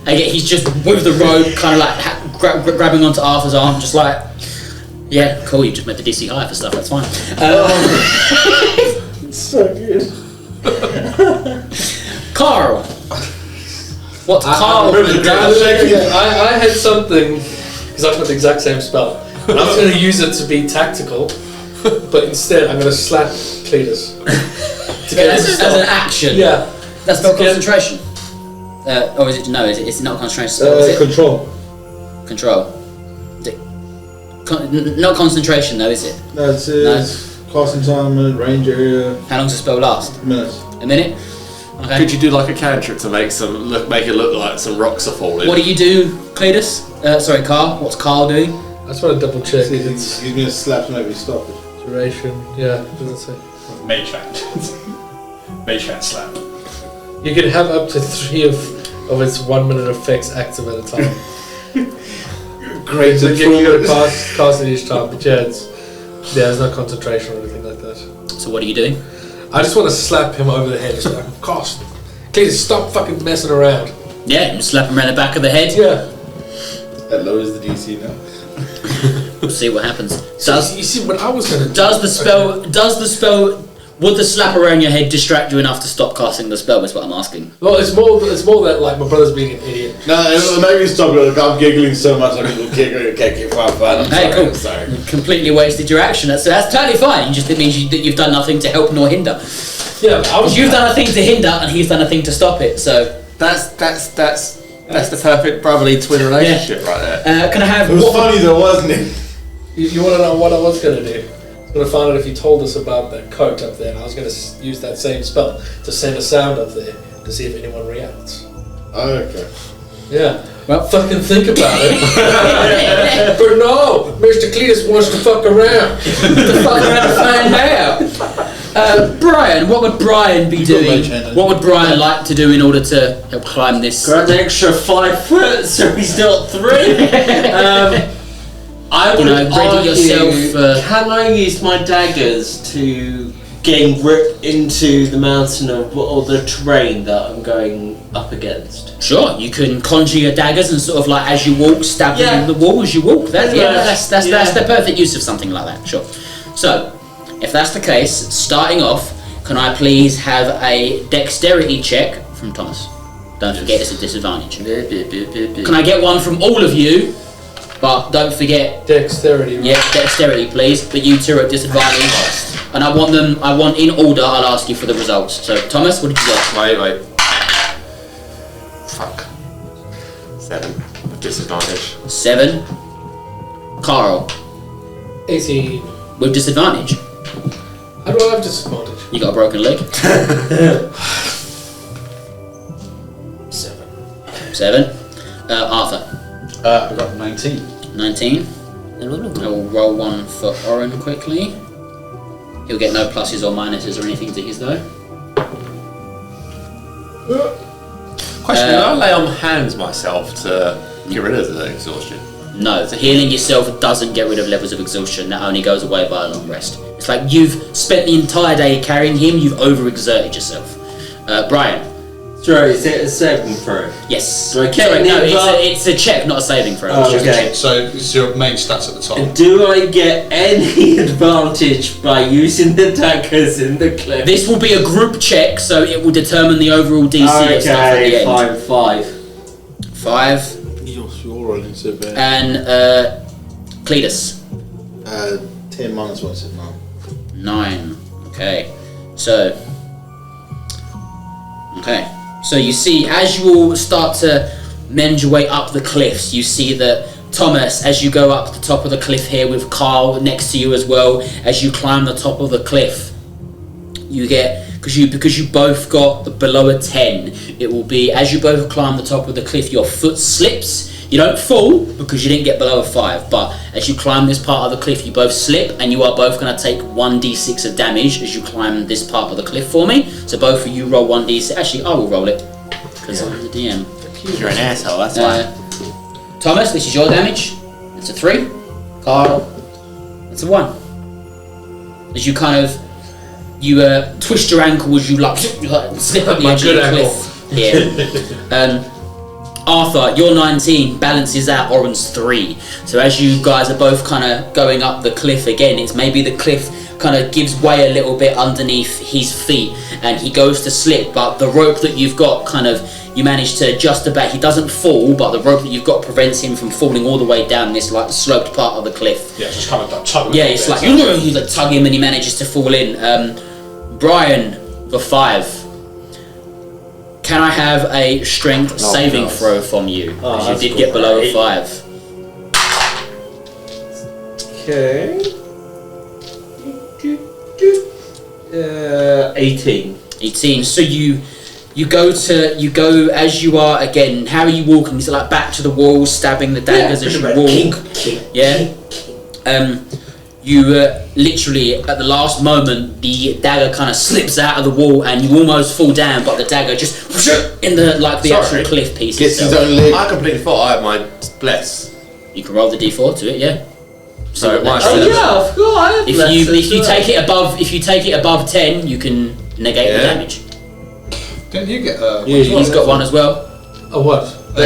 Again, he's just with the rope, kind of like grabbing onto Arthur's arm, just like, yeah, cool. You just made the DC higher for stuff. That's fine. So good. Karl. What's Karl? I had something, because I've got the exact same spell. And I was going to use it to be tactical, but instead I'm going to slap Cleetus. To get him to As stop. an action. Yeah. That's not concentration. Or is it? No, it's not a concentration spell. Is it? Control. Control. Is it not concentration though, is it? That's it. Casting time, minute, range area, How long does the spell last? minutes. A minute? Okay. Could you do like a cantrip to make it look like some rocks are falling? What do you do, Cleetus? Sorry, Karl. What's Karl doing? I just want to double check. He's going to slap whenever you stop it. Duration. Yeah, what does it say? Mage hand. Mage hand slap. You can have up to 3 of its 1 minute effects active at a time. Great. So you got to cast it each time, but there's no concentration or anything like that. So what are you doing? I just want to slap him over the head. Just like, cast. Cleetus, stop fucking messing around. Yeah, you slap him around the back of the head. Yeah. That lowers the DC now. We'll see what happens. You see what I was gonna do? Would the slap around your head distract you enough to stop casting the spell? Is what I'm asking. Well, it's more that like my brother's being an idiot. No, maybe stop it. Like, I'm giggling so much. I'm giggling. Okay, fine. I'm Hey, sorry. cool. I'm sorry. You completely wasted your action. That's totally fine. It means that you've done nothing to help nor hinder. Yeah, but You've done a thing to hinder, and he's done a thing to stop it. So That's the perfect brotherly twin relationship right there. can I have It was funny though, wasn't it? You want to know what I was gonna do? I was gonna find out if you told us about that coat up there, and I was gonna use that same spell to send a sound up there to see if anyone reacts. Oh, okay. Yeah. Well- fucking think about it. But no, Mr. Cleetus wants to fuck around. to fuck around and find out. Brian, what would Brian be doing? What would Brian like to do in order to help climb this? Grab an extra 5 foot, so he's not 3. I would ready argue, yourself, can I use my daggers to getting ripped into the mountain or the terrain that I'm going up against? Sure, you can conjure your daggers and sort of like as you walk, stab them in the wall as you walk. That's the perfect use of something like that. Sure. So, if that's the case, starting off, can I please have a dexterity check from Thomas? Don't forget it's a disadvantage. Can I get one from all of you? But don't forget Dexterity. Right? Yeah, dexterity, please. But you two are at disadvantage, and I want in order. I'll ask you for the results. So, Thomas, what did you get? Wait. Fuck. 7 with disadvantage. 7. Karl, 18. with disadvantage. How do I have disadvantage? You got a broken leg. 7. 7. Arthur, I got 19. 19. I'll roll one for Oren quickly. He'll get no pluses or minuses or anything to his though. Question: Can I lay on hands myself to get rid of the exhaustion? No, so healing yourself doesn't get rid of levels of exhaustion. That only goes away by a long rest. It's like you've spent the entire day carrying him. You've overexerted yourself. Brian. Sorry, is it a saving throw? Yes. Do I get Sorry, any no, it's a check, not a saving throw. Oh, okay. So it's your main stats at the top. Do I get any advantage by using the daggers in the cliff? This will be a group check, so it will determine the overall DC of stuff at the end. Okay, fine, 5. 5. You're rolling so bad. And Cleetus. 10 minus 1 is 9. 9. Okay. So you see, as you all start to mend your way up the cliffs, you see that Thomas, as you go up the top of the cliff here with Karl next to you as well, as you climb the top of the cliff, you get, because you both got below a 10, it will be, as you both climb the top of the cliff, your foot slips. You don't fall because you didn't get below a 5, but as you climb this part of the cliff, you both slip, and you are both going to take 1d6 of damage as you climb this part of the cliff for me. So both of you roll 1d6. Actually, I will roll it because I'm the DM. You're an asshole. That's why. Thomas, this is your damage. It's a 3. Karl, it's a 1. As you kind of twist your ankle as you like slip at the edge of the cliff. Yeah. Arthur, your 19 balances out Oren's 3. So as you guys are both kind of going up the cliff again, it's maybe the cliff kind of gives way a little bit underneath his feet and he goes to slip, but the rope that you've got kind of, you manage to just about, he doesn't fall, but the rope that you've got prevents him from falling all the way down this like sloped part of the cliff. Yeah, just kind of like tug him. Yeah, it's like, you like tug him and he manages to fall in. Brian, for 5. Can I have a strength saving throw from you? Because you did get below a 5. Okay. 18. 18. So you go as you are again. How are you walking? Is it like back to the wall, stabbing the daggers as you walk? Yeah. You literally at the last moment the dagger kind of slips out of the wall and you almost fall down, but the dagger just in the actual cliff piece. Gets his own leg. I completely thought I had my bless. You can roll the d4 to it, yeah. So my I forgot I have if you take it above 10, you can negate the damage. Didn't you get He's got one as well. A what? We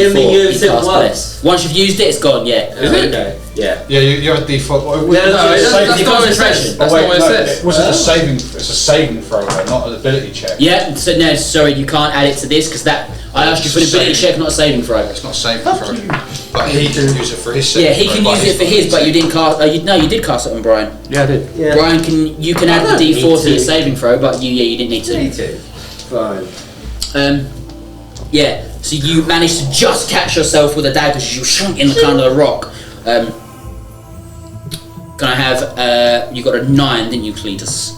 only use it once. Once you've used it, it's gone. Yeah. Is it? Okay. Yeah. Yeah, you have a default. That's not what it says. That's not what it says. Was it a saving? It's a saving throw, though, not an ability check. Yeah. So no, sorry, you can't add it to this because that I asked you for an ability check, not a saving throw. It's not a saving throw, but he can use it for his. Yeah, he can use it for his, but you didn't cast. You did cast it on Brian. Yeah, I did. Yeah. Brian you can add the d4 to your saving throw, but you didn't need to. Fine. Yeah. So you managed to just catch yourself with a dagger as you shunk in the kind of the rock. Can I have, you got a 9, didn't you, Cleetus?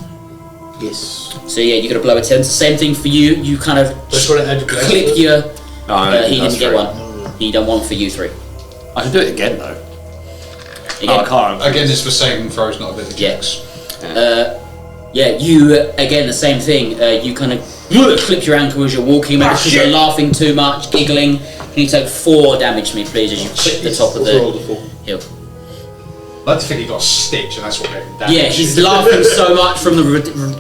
Yes. So yeah, you got a below a 10. It's the same thing for you. You kind of clip your, he didn't get 1. He done 1 for you 3. I can do it again though. Again. I can't. Again, it's for saving throws, not ability checks. Yeah, you, again, the same thing. You kind of clip your ankle as you're walking, maybe because you're laughing too much, giggling. Can you take 4 damage to me, please, as you clip the top of the hill? like to think he got a stitch, and that's what gave him damage. Yeah, he's laughing so much from the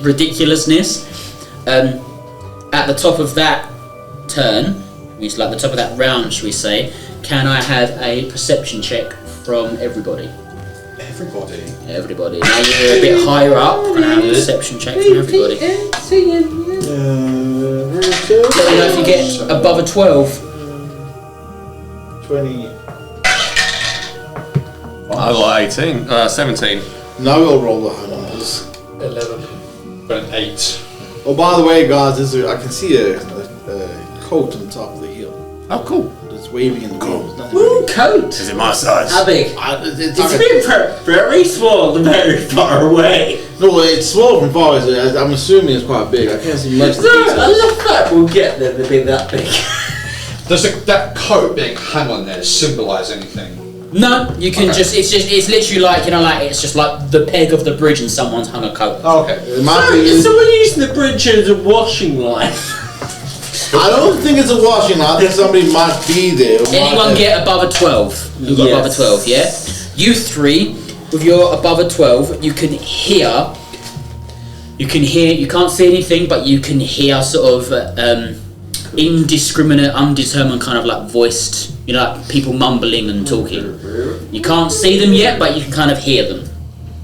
ridiculousness. At the top of that turn, it's like the top of that round, shall we say, can I have a perception check from everybody? Everybody. Now you're a bit higher up, and I have a perception check from everybody. Let me know if you get above a 12. 20. I got 18, 17. Now we'll roll the high numbers. 11. But an 8. Oh, by the way, guys, I can see a coat on top of the hill. Oh, cool. It's waving in the wind. Ooh, coat. Is it my size? How big? It's It's very small and very far away. No, it's small from far. I'm assuming it's quite big. I can't see much. No, I love that. We'll get them to be that big. Does that coat being hung on there symbolise anything? No, you can it's literally like, it's just like the peg of the bridge and someone's hung a coat. Oh, okay. It might So, be- is someone using the bridge as a washing line? I don't think it's a washing line. I think somebody might be there. Anyone get above a 12? You got above a 12, yeah? You three, with your above a 12, you can hear, you can't see anything, but you can hear sort of indiscriminate, undetermined kind of like voiced, like people mumbling and talking. You can't see them yet, but you can kind of hear them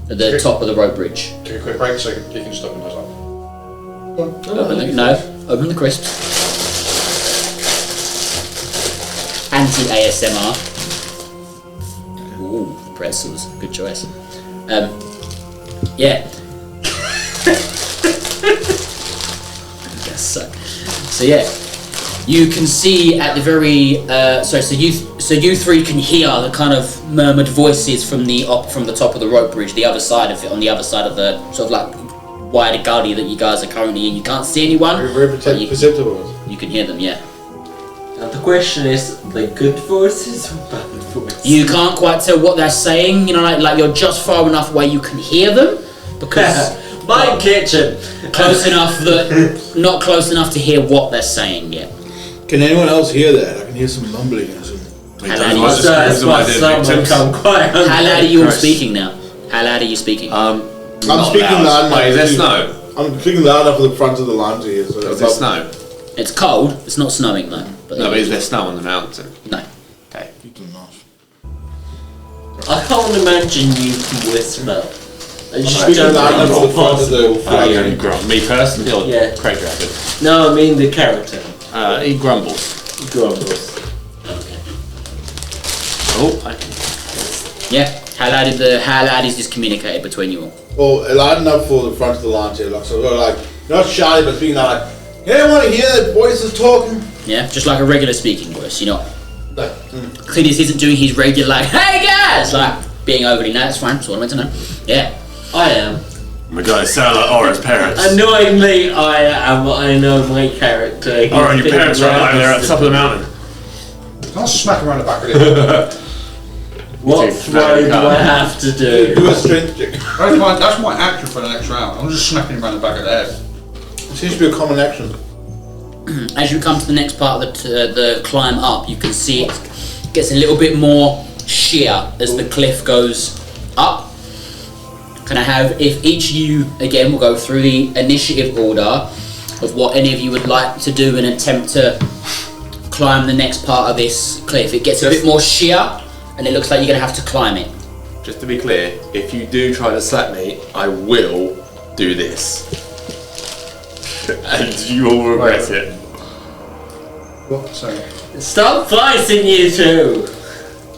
at the top of the rope bridge. Take a quick break so you can just open those up. Open the crisps. Anti-ASMR. Ooh, pretzels. Good choice. Yeah. Yes. So yeah, you can see at the very so you three can hear the kind of murmured voices from the top of the rope bridge, the other side of it, on the other side of the sort of like wider gully that you guys are currently in. You can't see anyone. Very perceptible. You can hear them, yeah. Now the question is, the good voices or bad voices? You can't quite tell what they're saying, like you're just far enough away you can hear them, because My kitchen. close enough that not close enough to hear what they're saying yet. Can anyone else hear that? I can hear some mumbling and some. That's why someone come quiet. How loud are you all speaking now? How loud are you speaking? I'm speaking loud enough. Wait, is there snow? I'm speaking loud enough for the front of the line to hear. So Is there snow? It's cold. It's not snowing though. But No, but is there snow on the mountain? No. Okay. I can't imagine you whisper. I just Speaking don't loud think enough for the it's front of the possible. You only grumble. Me personally, or Yeah. Craig Draken? No, I mean the character. He grumbles. Grumbles. Okay. Oh, Yeah. How loud is this communicated between you all? Well, loud enough for the front of the line to like, so like not shouting, but speaking loud, like, hey, I want to hear that voices talking. Yeah, just like a regular speaking voice. You're not. No. Cleetus isn't doing his regular like, hey guys, like being overly. No, that's fine. That's what I meant to know. Yeah. I am. my God, sound like Aura's parents. Annoyingly, I am. I know my character. Aura and your parents are over there at the top of the mountain. I'll smack him around the back of the head. What throw do I have to do? Do a strength check. That's my action for the next round. I'm just smacking him around the back of the head. It seems to be a common action. As you come to the next part of the climb up, you can see it gets a little bit more sheer as the cliff goes up. Can I have, if each of you, again, will go through the initiative order of what any of you would like to do and attempt to climb the next part of this cliff. It gets a bit more sheer, and it looks like you're going to have to climb it. Just to be clear, if you do try to slap me, I will do this. And you will regret it. What? Sorry. Stop fighting, you two!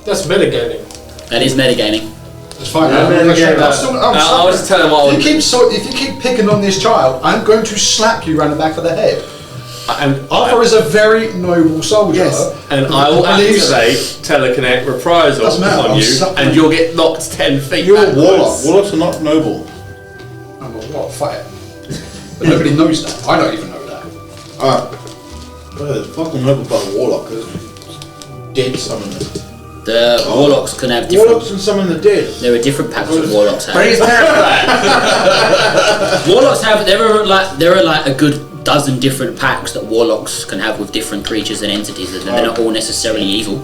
That's metagaming. That is metagaming. It's fine. I'm gonna get that. I was just telling what I If you keep picking on this child, I'm going to slap you around the back of the head. Arthur is a very noble soldier. Yes. And I will believes- activate teleconnect reprisal Doesn't matter, on I'm you, slapping and you. you'll get knocked 10 feet You're a backwards. warlock. Warlocks are not noble. I'm a what? Fight. But nobody knows that. I don't even know that. Well, it's fucking noble by a warlock, because dead summoner. The warlocks can have different. Warlocks can summon the dead. There are different packs that warlocks have. Bring his parents back! Warlocks have. There are like a good dozen different packs that warlocks can have with different creatures and entities, and they're not all necessarily evil.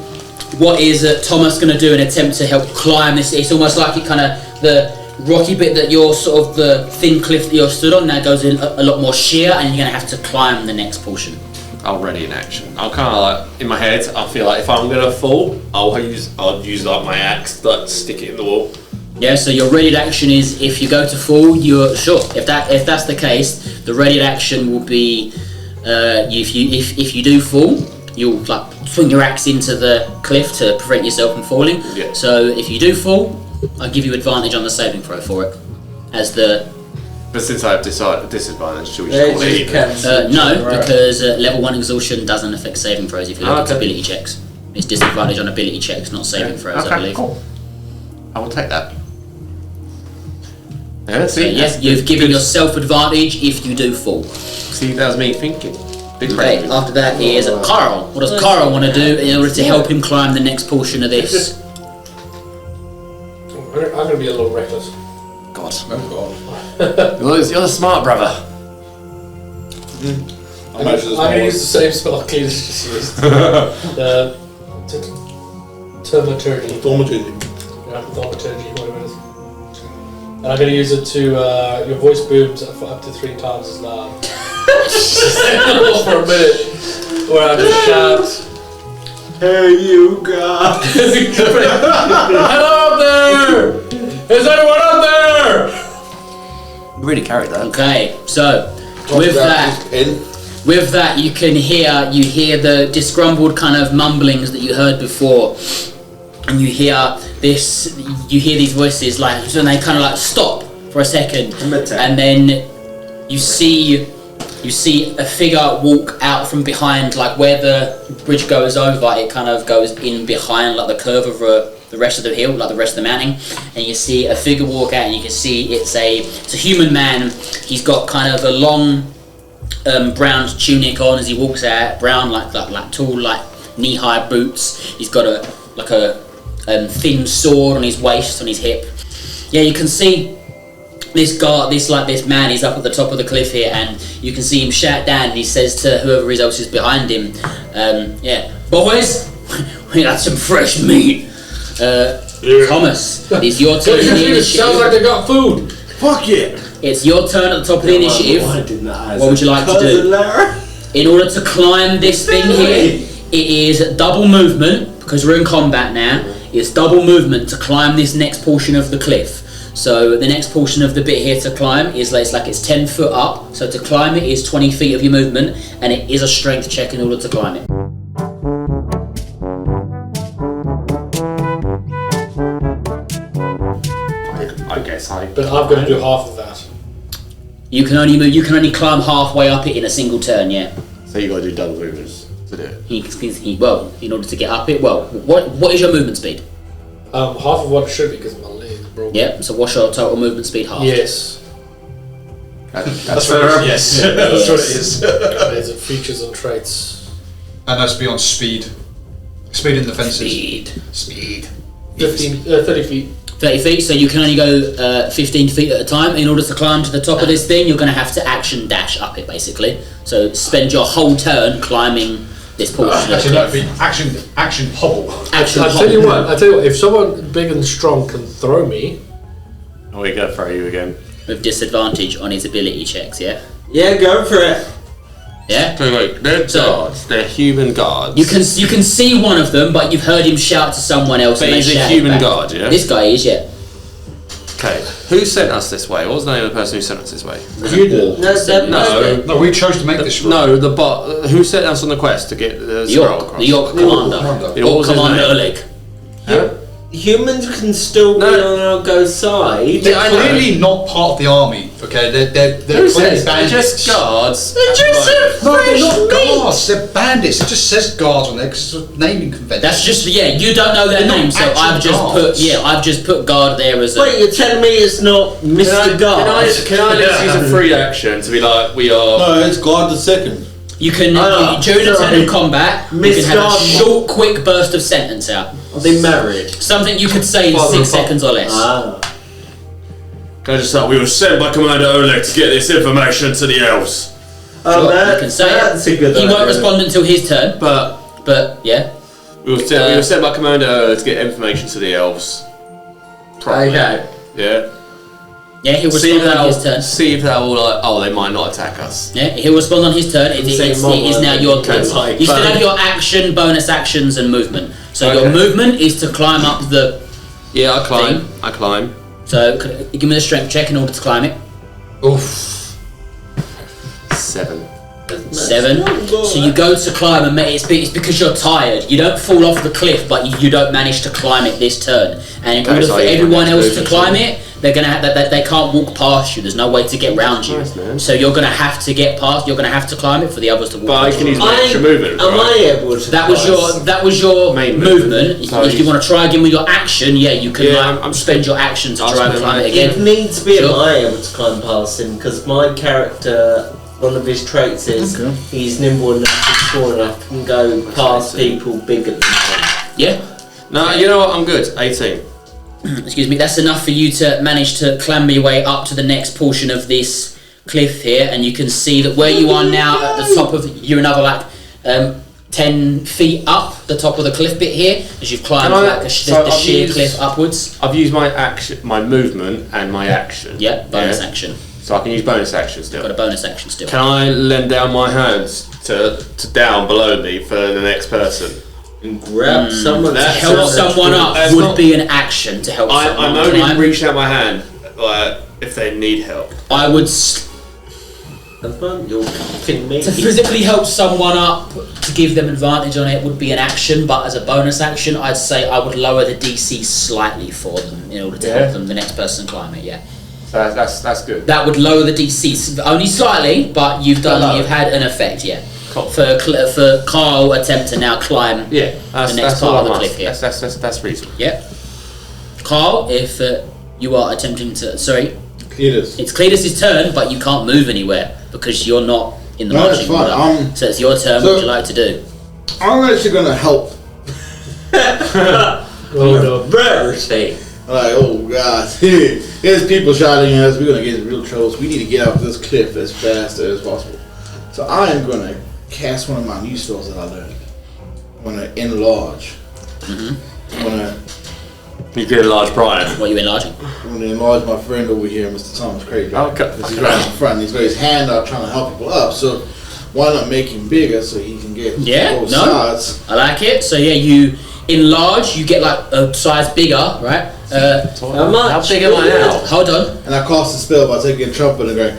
what is Thomas going to do? An attempt to help climb this? It's almost like it kind of the rocky bit that you're sort of the thin cliff that you're stood on now goes in a lot more sheer, and you're going to have to climb the next portion. I'll ready in action. I'll kind of like in my head. I feel like if I'm gonna fall, I'll use like my axe, like stick it in the wall. Yeah. So your ready action is if you go to fall, you're sure. If that's the case, the ready action will be if you do fall, you'll like swing your axe into the cliff to prevent yourself from falling. Yeah. So if you do fall, I'll give you advantage on the saving throw for it. But since I have disadvantage, should we just call it even? No, because level 1 exhaustion doesn't affect saving throws if you look at ability checks. It's disadvantage on ability checks, not saving throws, I believe. Cool. I will take that. Yeah, So yes, you've given yourself advantage if you do fall. See, that was me thinking. Big Okay, brain. after that is Karl. What does Karl want to do in order to help him climb the next portion of this? I'm going to be a little reckless. God. Oh You're the smart brother. I'm going to use the same spell Cleetus just used. The Thaumaturgy. Thaumaturgy, whatever it is. And I'm going to use it to, your voice booms for up to 3 times as loud. For a minute. Where I just shout, Hey, you guys! hello up there! Is anyone up there? You really carried that. Okay, so with that you can hear the disgruntled kind of mumblings that you heard before, and you hear these voices like, so they kind of like stop for a second, and then you see a figure walk out from behind, like where the bridge goes over, it kind of goes in behind like the curve of the rest of the hill, like the rest of the mountain, and you see a figure walk out, and you can see it's a human man. He's got kind of a long brown tunic on as he walks out, brown like tall like knee-high boots. He's got a thin sword on his waist, on his hip. Yeah, you can see this man, he's up at the top of the cliff here, and you can see him shout down, and he says to whoever else is behind him, boys, we got some fresh meat. Thomas, it's your turn in the initiative. Sounds like they got food. Fuck yeah! It's your turn at the top of the initiative. What would you like to do? In order to climb this thing here, it is double movement, because we're in combat now. It's double movement to climb this next portion of the cliff. So the next portion of the bit here to climb is it's 10 foot up. So to climb it is 20 feet of your movement, and it is a strength check in order to climb it. I guess But I've got to do half of that. You can only climb halfway up it in a single turn. Yeah. So you got to do double movements to do it. In order to get up it. Well, what is your movement speed? Half of what it should be because my leg is broken. Yeah. So what's your total movement speed? Half. Yes. That's what it is. Yes. That's what it is. There's features and traits. And that's beyond speed. Speed in the fences. Speed. 30 feet. 30 feet, so you can only go 15 feet at a time. In order to climb to the top of this thing, you're going to have to action dash up it, basically. So spend your whole turn climbing this portion. Actually, that would be action hobble. I tell you what, if someone big and strong can throw me... Oh, we go throw you again. With disadvantage on his ability checks, yeah? Yeah, go for it. Yeah? They're guards. They're human guards. You can see one of them, but you've heard him shout to someone else. But and he's they a shout human back. guard, yeah? This guy is, yeah. Okay. Who sent us this way? What was the name of the person who sent us this way? You did. No, we chose to make this route. No, the bot. Who sent us on the quest to get the scroll across? The York commander. What was his Commander name? Oleg. Huh? Humans can still be on our go side. They're clearly not part of the army. Okay, they're Who clearly says? They're bandits. just guards. No, they're not guards. They're bandits. It just says guards on there because it's a naming convention. That's just you don't know their They're not name, so actual I've just put guard there as a. Wait, you're telling me it's not Mr. Guard? Can I just use a free action to be like, we are... No, it's God the second. You can during a turn of combat, you can have a short, quick burst of sentence out. Are they married? Something you could say in 6 seconds or less. Can I just say, we were sent by Commander Oleg to get this information to the elves. Oh, you can say that's a good He idea. won't respond until his turn, but yeah. We were sent by Commander to get information to the elves. Probably. Okay. Yeah. Yeah, he'll respond on his turn. See if they're all like, oh, they might not attack us. Yeah, he'll respond on his turn. It is now your turn. You still have your action, bonus actions, and movement. So your movement is to climb up the. Yeah, I climb. thing. I climb. So give me the strength check in order to climb it. Oof. 7. 7. So you go to climb and it's because you're tired. You don't fall off the cliff, but you don't manage to climb it this turn. And in order for everyone else to climb it, they're gonna they can't walk past you. There's no way to get round you. Nice, so you're gonna have to get past. You're gonna have to climb it for the others to walk. But I can use my extra movement. Am I able to? That was your main movement. So if you want to try again with your action, yeah, you can spend your action to try and climb it again. It needs to be am I able to climb past him because my character, one of his traits is he's nimble enough and strong enough and go past people bigger than him. Yeah. No, you know what? I'm good. 18. Excuse me. That's enough for you to manage to clamber your way up to the next portion of this cliff here, and you can see that where you are now at the top of you're another 10 feet up the top of the cliff bit here as you've climbed the sheer cliff upwards. I've used my action, my movement, and my action. Yeah, bonus action. So I can use bonus action still. Got a bonus action still. Can I lend down my hands to down below me for the next person? And grab someone to help someone up would be an action to help someone. I'm only reaching out my hand if they need help. I would. You're kidding me. To physically help someone up to give them advantage on it would be an action, but as a bonus action, I'd say I would lower the DC slightly for them in order to help them. The next person climb it. Yeah. So that's good. That would lower the DC only slightly, but you've had an effect. Yeah. Cool. For Karl attempt to now climb the next part of the cliff here. That's reasonable. Yep. Karl, if you are attempting to Cleetus. It's Cleetus' turn, but you can't move anywhere because you're not in the marching order. So it's your turn. What would you like to do? I'm actually going to help. Like, oh god, there's people shouting at us. We're going to get in real trouble. So we need to get off this cliff as fast as possible. So I am going to cast one of my new spells that I learned. I'm going to enlarge. I'm going to. You can enlarge Brian. What are you enlarging? I'm going to enlarge my friend over here, Mr. Thomas Creighton. Okay. He's right in front. He's got his hand out trying to help people up. So why not make him bigger so he can get both sides? I like it. So yeah, you enlarge. You get like a size bigger, right? How big am I now? Hold on. And I cast the spell by taking a trumpet and going.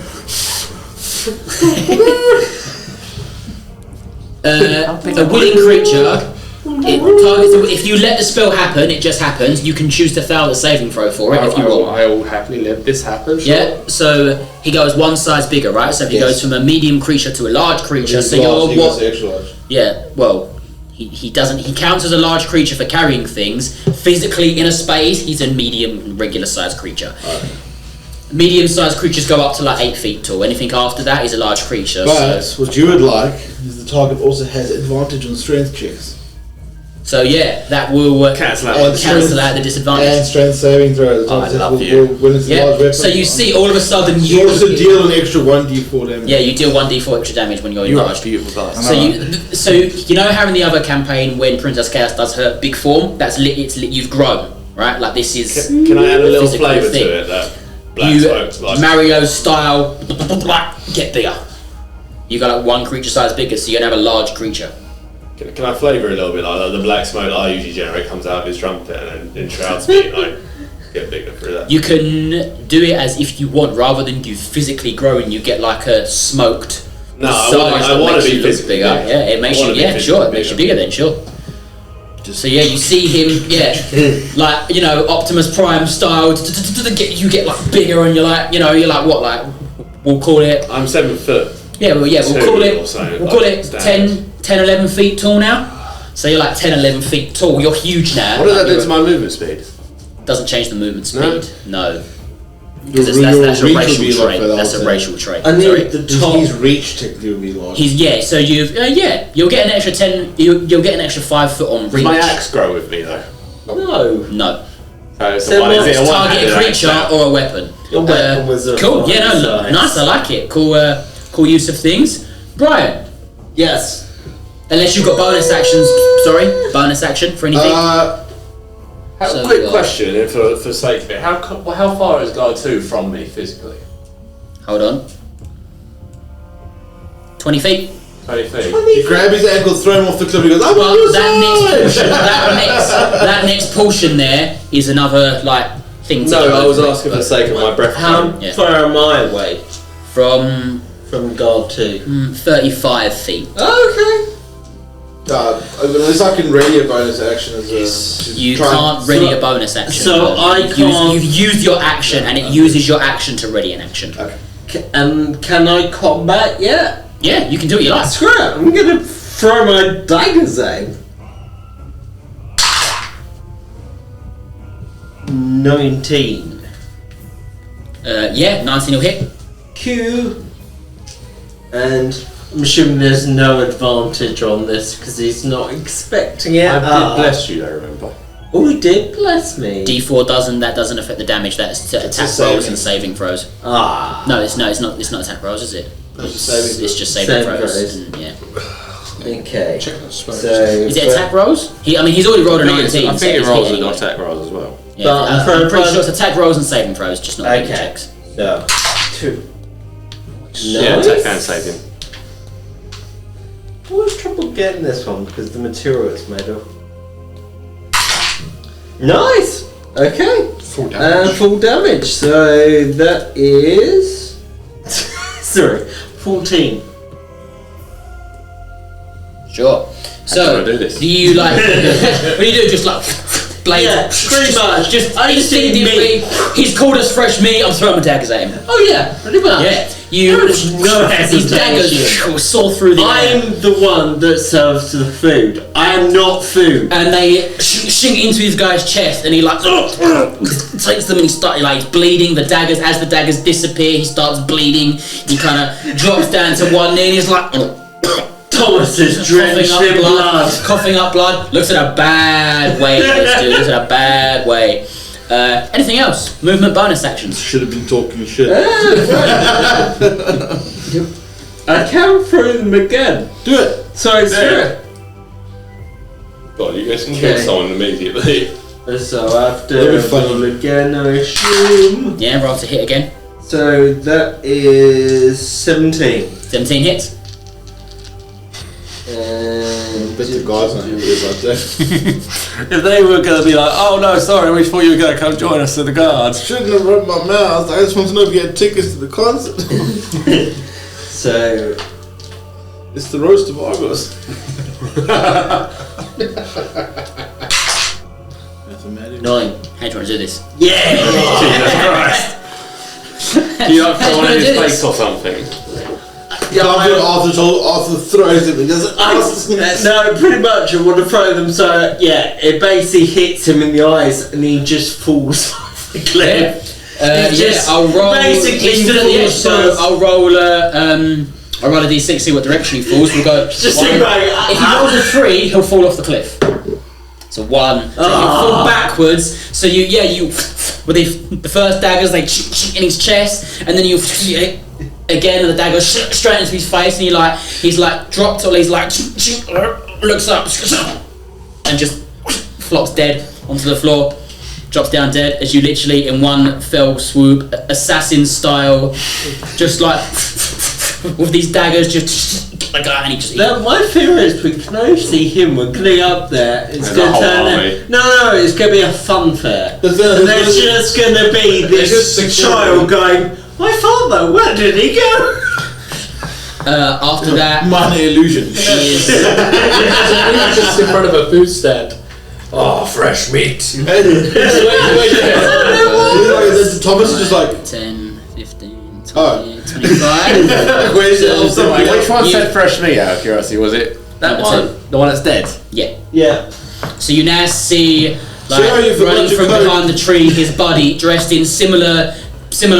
A willing creature. If you let the spell happen, it just happens. You can choose to fail the saving throw for it if you want. I will happily let this happen. Sure. Yeah. So he goes one size bigger, right? So he goes from a medium creature to a large creature. So you're what? Extra large. Yeah. Well, he doesn't. He counts as a large creature for carrying things. Physically in a space, he's a medium, regular sized creature. Okay. Medium-sized creatures go up to like 8 feet tall. Anything after that is a large creature. But what you would like is the target also has advantage on strength checks. So yeah, that will cancel out the disadvantage. And strength saving throws. I love you. So you see, all of a sudden you also deal an extra 1d4 damage. Yeah, you deal 1d4 extra damage when you're enlarged. Beautiful dice. So you know how in the other campaign when Princess Chaos does her big form, that's you've grown, right? Like this is. Can I add a little flavour to it? That Mario style, get bigger. You got like one creature size bigger, so you're gonna have a large creature. Can I flavour a little bit like the black smoke that I usually generate comes out of his trumpet and then enshrouds me and I get bigger through that? You can do it as if you want, rather than you physically grow and you get like a smoked. No, I want to be physically bigger. Yeah, it makes you. Yeah, sure, it makes you bigger then, sure. So yeah, you see him, like Optimus Prime style. You get like bigger, and you're like what? Like we'll call it. I'm 7 foot. Yeah, we'll call it. We'll call it 10, 11 feet tall now. So you're like 10, 11 feet tall. You're huge now. What does that do to my movement speed? Doesn't change the movement speed. No. Because that's a racial trait. That's a racial trait. I need the top. His reach technically will be large. So you'll get an extra 10. You'll get an extra 5 foot on reach. Does my axe grow with me though? No. So is it a target creature or a weapon? Your weapon was a cool. Yeah, no, nice. I like it. Cool use of things. Brian. Yes. Unless you've got bonus actions. Sorry, bonus action for anything. Quick question, for sake of it. How far is guard 2 from me physically? Hold on. 20 feet. 20 feet. You grab his ankle, throw him off the cliff, and he goes, I'm on But your that next portion there is another thing. No, I was asking for the sake of my breath. How far am I away from guard 2? 35 feet. Okay. Unless I can ready a bonus action as a... You can't ready a bonus action. So I can't... You've used your action, and it uses your action to ready an action. Okay. Can I combat yet? Yeah, you can do what you like. Screw it, I'm gonna throw my daggers at him. 19. 19 will hit. Q. And I'm assuming there's no advantage on this because he's not expecting it. I did bless you, I remember. Oh, he did bless me. D4 doesn't affect the damage. That's to attack rolls and saving throws. No, it's not attack rolls, is it? It's just saving throws. And, yeah. Okay. Check that spell. So is it attack rolls? He's already rolled a 19. I think it rolls with attack rolls as well. Yeah, I'm pretty sure it's attack rolls and saving throws, just not ability checks. No. 2. Yeah, attack and saving. I was trouble getting this one because the material it's made of. Nice! Okay. Full damage. Full damage. So that is... Sorry. 14. Sure. So, do this. do you what do you do? Just blades? Yeah, pretty much. Just I just need instinctively, he's called us fresh meat, I'm throwing my daggers at him. Oh yeah, pretty much. Yeah. These daggers will saw through the air. I'm the one that serves the food. I am not food. And they sink into this guy's chest, and he takes them, and he's bleeding. The daggers, as the daggers disappear, he starts bleeding. He kind of drops down to one knee, and he's like, Thomas is drenched in blood. Coughing up blood. Looks at a bad way, this dude. Looks at a bad way. Anything else? Movement bonus actions. Should have been talking shit. I can throw them again. Do it. Sorry, screw God, you guys can kill someone immediately. So I have That'd to be funny. roll again, I assume. Yeah, roll to hit again. So that is 17. 17 hits. And Bet the guys not here like that. If they were going to be like, oh no, sorry, we thought you were going to come join us to the guards. Shouldn't have run my mouth. I just want to know if you had tickets to the concert. so It's the roast of Argos. Mathematics. 9. How do you want to do this? yeah. Jesus Christ. Do you like throw one in his face or something? Arthur throws him and does No, pretty much I want to throw them so it basically hits him in the eyes and he just falls off the cliff. I'll roll. Basically He's stood at the edge, so falls. I'll roll a d6, see what direction he falls. We'll go. Just one. see, mate. If he rolls a 3, he'll fall off the cliff. So 1. So he'll fall backwards. So you with the first daggers they in his chest, and then you again, and the dagger straight into his face, and he's dropped, or he's looks up and just flops dead onto the floor, drops down dead as you literally in one fell swoop, assassin style, just with these daggers just and he just. Now, my fear is we can only see him. We're going up there. It's going to turn in. No, it's going to be a fun fair. And there's just going to be this child going, my father, where did he go? After that, minor illusion. is Just in front of a food stand. Oh, fresh meat. Thomas is just like 10, 15, 20, Oh. 25. Which one said fresh meat out of curiosity? Was it that Number one? The one that's dead? Yeah. Yeah. So you now see, Sorry, you forgot running your from coat. behind the tree, his buddy dressed in similar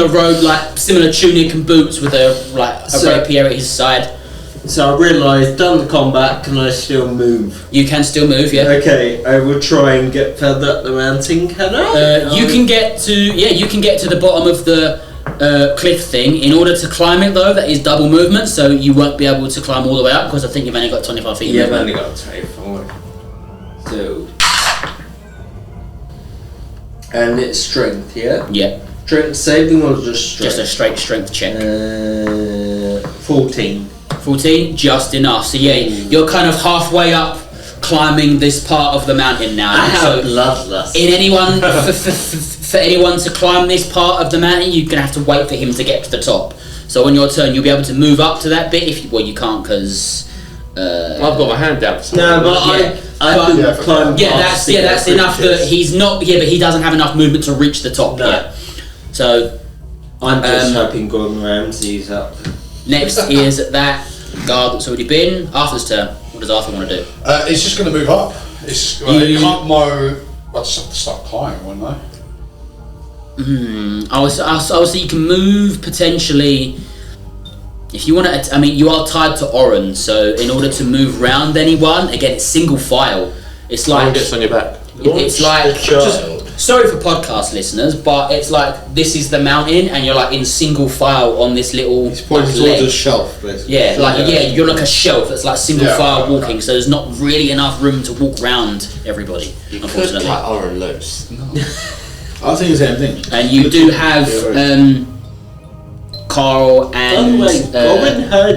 robe, similar tunic and boots with a rapier at his side. So I realised, done the combat, can I still move? You can still move, yeah. Okay, I will try and get further up the mountain, can I? You can get to the bottom of the cliff thing. In order to climb it, though, that is double movement, so you won't be able to climb all the way up because I think you've only got 25 feet. Yeah, I've only got 25. So. And it's strength, yeah? Yeah. Strength saving or just strength? Just a straight strength check. 14. 14, just enough. So yeah, you're kind of halfway up, climbing this part of the mountain now. I so have bloodlust. in anyone for anyone to climb this part of the mountain, you're gonna have to wait for him to get to the top. So on your turn, you'll be able to move up to that bit. If you, well, you can't because I've got my hand down. No, but I can climb. Yeah, that's enough. That he's not. Yeah, but he doesn't have enough movement to reach the top yet. So I'm just hoping Gordon Ramsay's up. Next is that guard that's already been. Arthur's turn. What does Arthur want to do? It's just going to move up. It's you can't mow. I'll just have to start climbing, wouldn't I? I was so you can move potentially. If you want to, I mean, you are tied to Oren, so in order to move round anyone, again, it's single file. It's like gets on your back. It's like sorry for podcast listeners, but it's like this is the mountain, and you're like in single file on this little. He's pointing towards a shelf, basically. Yeah, you're like a shelf that's like single file walking, so there's not really enough room to walk round everybody. You unfortunately, could cut Oren loose. No. I was thinking the same thing. And you do have Karl and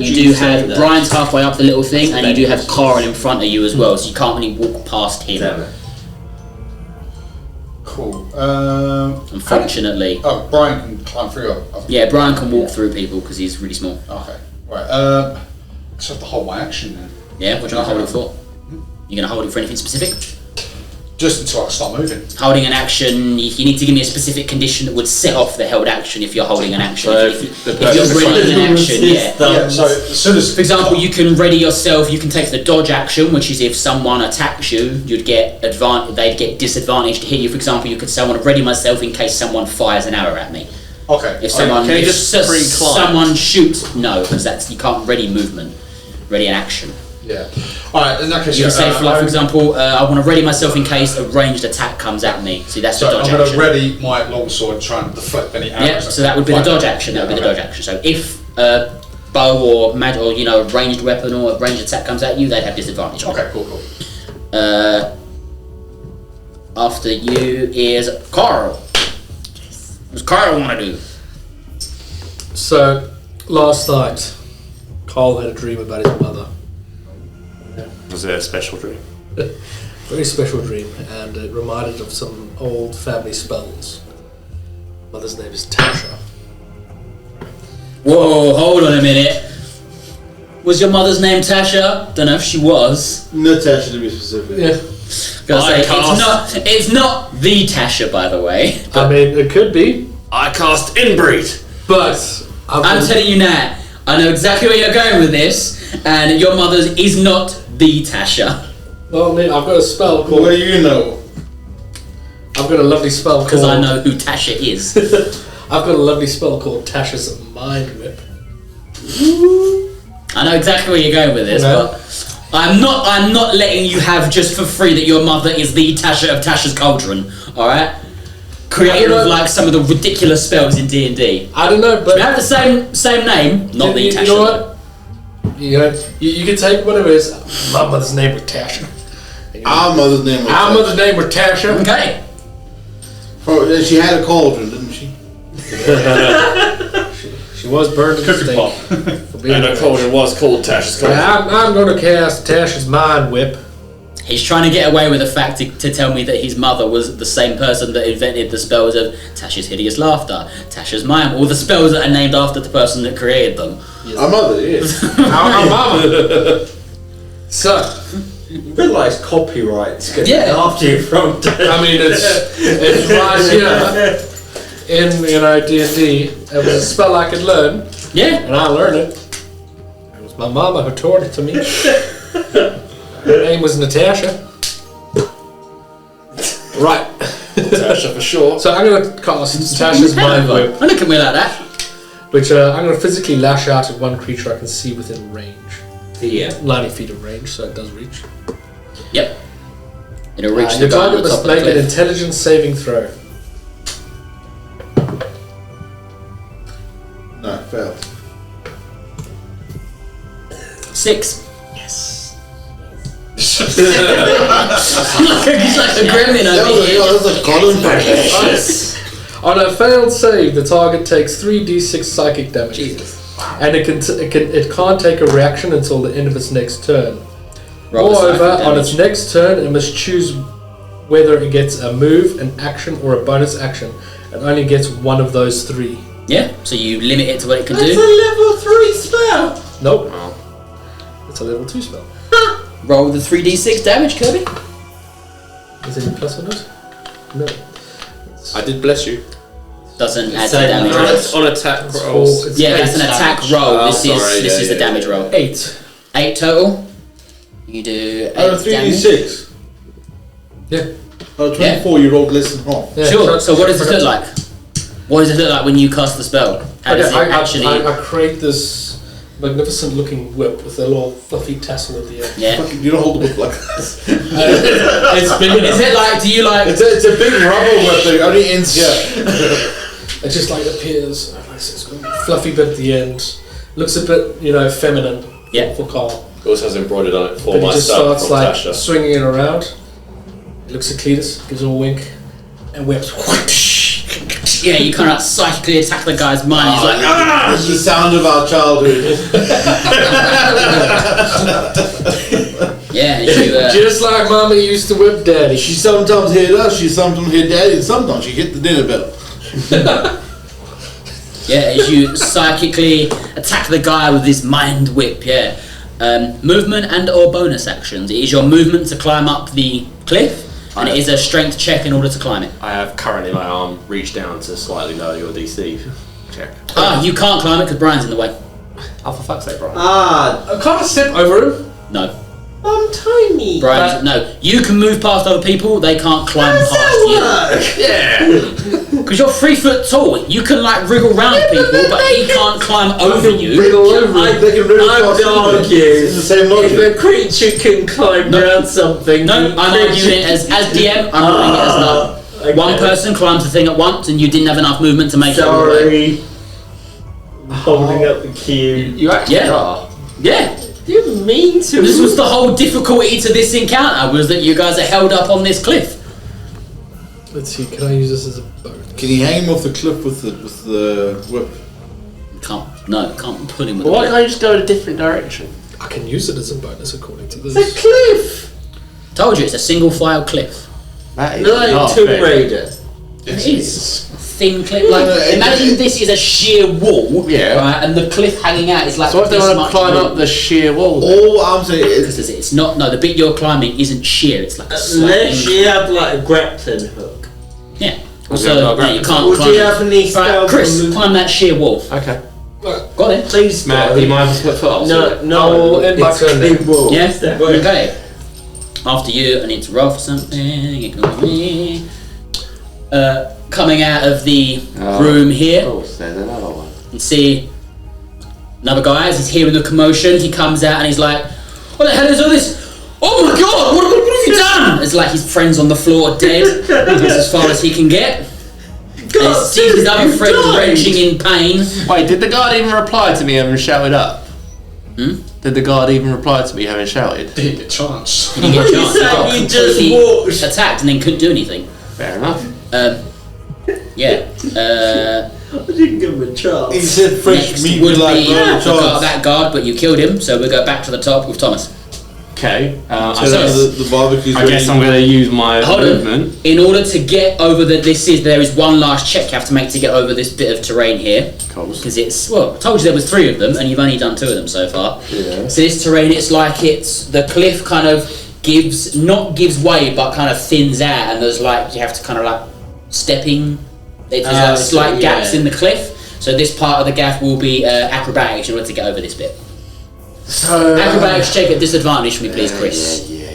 you do have Brian's halfway up the little thing, and you do have Karl in front of you as well, so you can't really walk past him. Cool. Unfortunately. Brian can climb through. Yeah, Brian can walk through people because he's really small. Okay. Right. Just have to hold my action then. Yeah. What do you want to hold it for? You gonna hold it for anything specific? Just until I start moving. Holding an action, you need to give me a specific condition that would set off the held action if you're holding an action. So if you're readying an action, So as soon as, for example, you can ready yourself. You can take the dodge action, which is if someone attacks you, you'd get they'd get disadvantage to hit you. For example, you could say, "I want to ready myself in case someone fires an arrow at me." Okay. If someone can you just someone shoots, no, because that's you can't ready movement, ready an action. Yeah. Alright, in that case, You can say, for example, I want to ready myself in case a ranged attack comes at me. See, that's the dodge action. So I'm going to action. ready my longsword and try and deflect any arrows. Yeah, so that would be the dodge action. That would be the dodge action. So if bow or ranged weapon or a ranged attack comes at you, they'd have disadvantage. Okay, cool. After you is Karl. What does Karl want to do? So, last night, Karl had a dream about his mother. Was it a special dream? Very special dream, and it reminded of some old family spells. Mother's name is Tasha. Whoa, hold on a minute. Was your mother's name Tasha? Don't know if she was. Natasha, to be specific. Yeah. It's not the Tasha, by the way. I mean, it could be. I cast Inbreed! But I'm telling you now, I know exactly where you're going with this, and your mother's is not the Tasha. Well, I mean, I've got a spell called... What do you know? I've got a lovely spell called... Because I know who Tasha is. I've got a lovely spell called Tasha's Mind Whip. I know exactly where you're going with this, but I'm not letting you have just for free that your mother is the Tasha of Tasha's Cauldron, alright? Creator of like some of the ridiculous spells in D&D. I don't know, but... We have the same name, not the Tasha. You know what? You can take whatever it is. My mother's name was Tasha. Our mother's name was Our mother's name was Tasha. Okay. She had a cauldron, didn't she? She was burned at the stake. And her cauldron was called Tasha's Cauldron. I'm going to cast Tasha's Mind Whip. He's trying to get away with the fact to tell me that his mother was the same person that invented the spells of Tasha's Hideous Laughter, Tasha's Mime, all the spells that are named after the person that created them. Yes. Our mother is. Our mama. So, you realise copyright's going after you from... I mean, it's right here in D&D. It was a spell I could learn. Yeah. And I learned it. It was my mama who taught it to me. Her name was Natasha. Right. Natasha for sure. So I'm going to cast Natasha's Mind Whip. I look at me like that. Which I'm going to physically lash out at one creature I can see within range. Yeah. 90 feet of range, so it does reach. Yep. It'll reach The the guy on target the top must of the make an cliff. intelligence saving throw. No, failed. 6. Yes. He's like a gremlin over here. That's a column Nice. On a failed save, the target takes 3d6 psychic damage. Jesus. And it can't take a reaction until the end of its next turn. Roll the psychic Moreover, on damage. its next turn, it must choose whether it gets a move, an action, or a bonus action. It only gets one of those 3. Yeah, so you limit it to what it can That's do. a level 3 spell. Nope. It's a level 2 spell. Roll the 3d6 damage, Kirby. Is there any plus on it? No. I did bless you. Doesn't add to So damage. you- rolls. On attack It's rolls. four- it's Yeah, eight that's an attack damage. roll. Oh, This sorry, is yeah, the damage roll. 8. 8 total. You do 8 Oh, damage. 3d6. Yeah. Oh, 24, you rolled less than half. Yeah, Sure. So what does it look like? What does it look like when you cast the spell? How does it actually? I create this magnificent looking whip with a little fluffy tassel at the end. Yeah. Fucking, you don't hold the whip like this. It's big enough. Is it like? Do you like? It's a big rubber whip that only ends here. It just like appears, it's got a fluffy bit at the end. Looks a bit, feminine. Yeah. For Karl. It also has embroidered on it for But he just myself starts from like Tasha. swinging it around. He looks at Cleetus, gives him a wink, and whips. Yeah, you kind of psychically attack the guy's mind. He's like, ah! This is the sound of our childhood. Yeah, you, Just like Mama used to whip Daddy. She sometimes hit us, she sometimes hit Daddy, and sometimes she hit the dinner bell. yeah, as you psychically attack the guy with this mind whip. Yeah, movement and or bonus actions. It is your movement to climb up the cliff, and it is a strength check in order to climb it. I have currently my arm reached down to slightly lower your DC check. Ah, you can't climb it because Brian's in the way. Oh, for fuck's sake, Brian. Ah, I can't step over him. No, I'm tiny. Brian. No, you can move past other people. They can't climb How's past that you. work? Yeah! Because you're 3 foot tall, you can like wriggle round people, but he can't climb over you. They can really I would argue It's the same logic. if a creature can climb around something. No, I'm arguing it as DM. I'm arguing it as no. Okay. One person climbs the thing at once, and you didn't have enough movement to make it all the way. Sorry. Holding up the cue. You actually Yeah. are. Yeah, You mean to? this was the whole difficulty to this encounter was that you guys are held up on this cliff. Let's see, can I use this as a bonus? Can you hang him off the cliff with the whip? Can't pull him with Why the can't I just go in a different direction? I can use it as a bonus according to It's this. a cliff. Told you it's a single file cliff. That is Like not Tomb fair. Raider. It is. Thin cliff. Like Yeah, imagine this is a sheer wall, Yeah. right, and the cliff hanging out is like. So if they this want to much climb room. up the sheer wall? All I'm saying is, Because it's not. No, the bit you're climbing isn't sheer. It's like a slight Unless incline. you have like a grappling hook. Yeah. Okay, So no, yeah, you grappling. can't Would climb. you have any Right, spells Kris, on the- climb that sheer wall. Okay. Go on then. Please Matt, go. do you mind if I put foot up? No, I'll end my it's turn a then. wall. Yeah. That- Okay. After you, I need to roll for something. Ignore me. Coming out of the room here, Of course, there's another one. you see another guy. As he's hearing the commotion, he comes out and he's like, "What the hell is all this? Oh my god! What have you done?" It's like his friend's on the floor dead. That's as far as he can get. And he sees his other friend wrenching in pain. Wait, did the guard even reply to me having shouted up? Hmm? Did the guard even reply to me having shouted? Didn't get a chance. He didn't get a chance. He got You just completely walked. attacked and then couldn't do anything. Fair enough. Yeah. I didn't give him a chance. he said fresh Next meat would with like be no the guard, chance. that guard, but you killed him, so we'll go back to the top with Thomas. Okay. So the barbecue's I guess I'm ready. going to use my Hold movement. on. In order to get over there is one last check you have to make to get over this bit of terrain here. Cool. Because it's, well, I told you there was 3 of them, and you've only done 2 of them so far. Yeah. So this terrain, it's like the cliff kind of not gives way, but kind of thins out, and there's like, you have to kind of like stepping. There's like slight gaps in the cliff. So this part of the gaff will be acrobatics in order to get over this bit. So Acrobatics check at disadvantage for me, please, Kris. Yeah.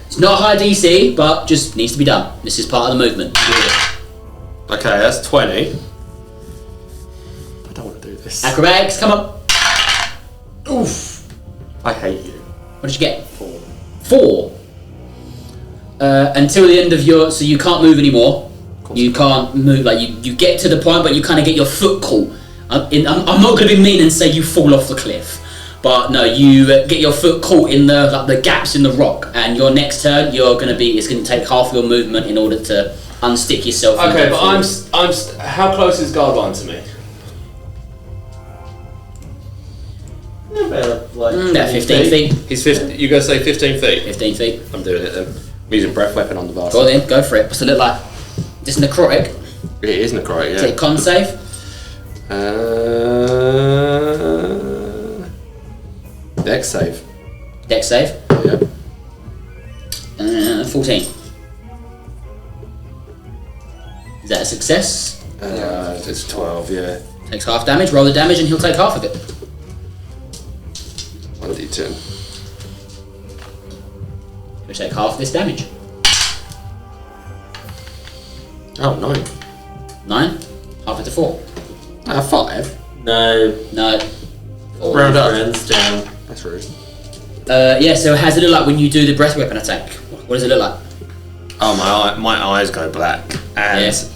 It's not high DC, but just needs to be done. This is part of the movement. Okay, that's 20. I don't want to do this. Acrobatics, come on. Oof. I hate you. What did you get? 4. Until the end of so you can't move anymore. You can't move, like you get to the point, but you kind of get your foot caught I'm not going to be mean and say you fall off the cliff, but no, you get your foot caught in the gaps in the rock, and your next turn it's going to take half your movement in order to unstick yourself. Okay, but I'm how close is guard 1 to me? About 15 feet. He's 50. You guys say 15 feet? 15 feet. I'm doing it then. I'm using breath weapon on the bastard. Go then, go for it. What's it look like? Just necrotic. It is necrotic, yeah. Is it con save? Dex save. Dex save? Yeah. 14. Is that a success? It's 12, yeah. Takes half damage, roll the damage and he'll take half of it. 1d10. He'll take half this damage. Oh, 9. 9? Half it to 4. 5? No. Round up. Friends down. That's rude. Yeah, so how does it look like when you do the breath weapon attack? What does it look like? Oh, my eyes go black. And Yes.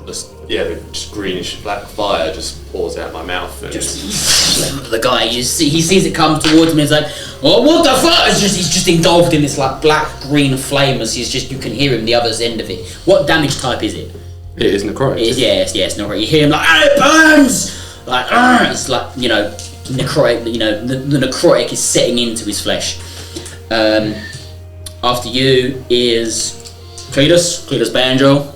just greenish black fire just pours out my mouth. And The guy, he sees it come towards him and he's like, oh, what the fuck? He's just engulfed in this like black-green flame as you can hear him the other end of it. What damage type is it? It is necrotic. Yes, necrotic. You hear him like, it burns! Like, it's like, necrotic, the necrotic is setting into his flesh. After you is Cleetus Banjo.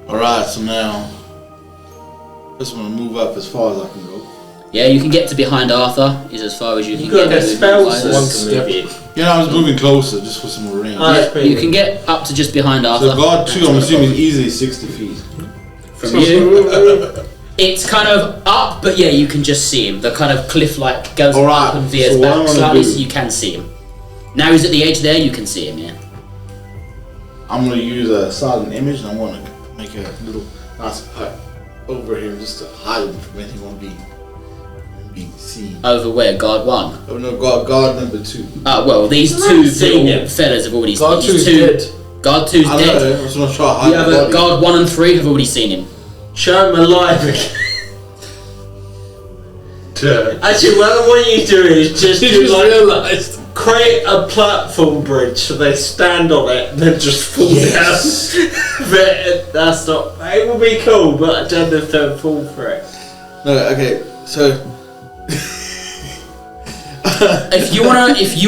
Alright, so now just want to move up as far as I can go. Yeah, you can get to behind Arthur, is as far as you can got get. a spell to step. move you. Yeah, I was moving closer just for some more range. Yeah, you can get up to just behind Arthur. So guard 2, I'm assuming easily 60 feet. From you. It's kind of up, but yeah, you can just see him. The kind of cliff-like goes up and veers back slightly, so you can see him. Now he's at the edge there, you can see him, yeah. I'm going to use a silent image, and I want to make a little nice hut over here just to hide him from anyone being seen. Over where? Guard 1? Oh no, guard number 2. Well, these two little fellas have already Guard seen 2's him. dead. Guard 2's I dead. know, I just want to try to hide The the other body. Guard 1 and 3 have already seen him. Show him alive again. Actually, what I want you to do is just realised. create a platform bridge so they stand on it and then just fall down. But that's not. It will be cool, but I don't know if they'll fall for it. No, okay, so If you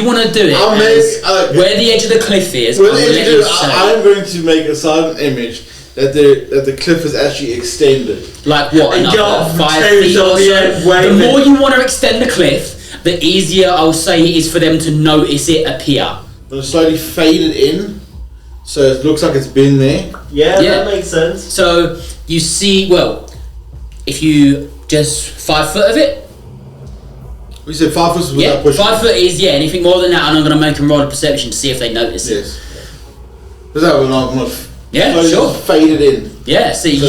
wanna do it, I'll make where the edge of the cliff is, Well, I'll let you say. I'm going to make a silent image that the cliff is actually extended. Like what? And Another got 5 potatoes feet on or the so? end, The waving. more you want to extend the cliff, the easier I'll say it is for them to notice it appear. I'm going to slightly fade it in, so it looks like it's been there. Yeah, Yeah. that makes sense. So you see, well, if you just 5 foot of it, We said 5 foot without yeah, pushing. 5 foot is anything more than that, and I'm going to make them roll a perception to see if they notice it. Yes. Is that when I'm going to Yeah, sure. fade it in? Yeah, so you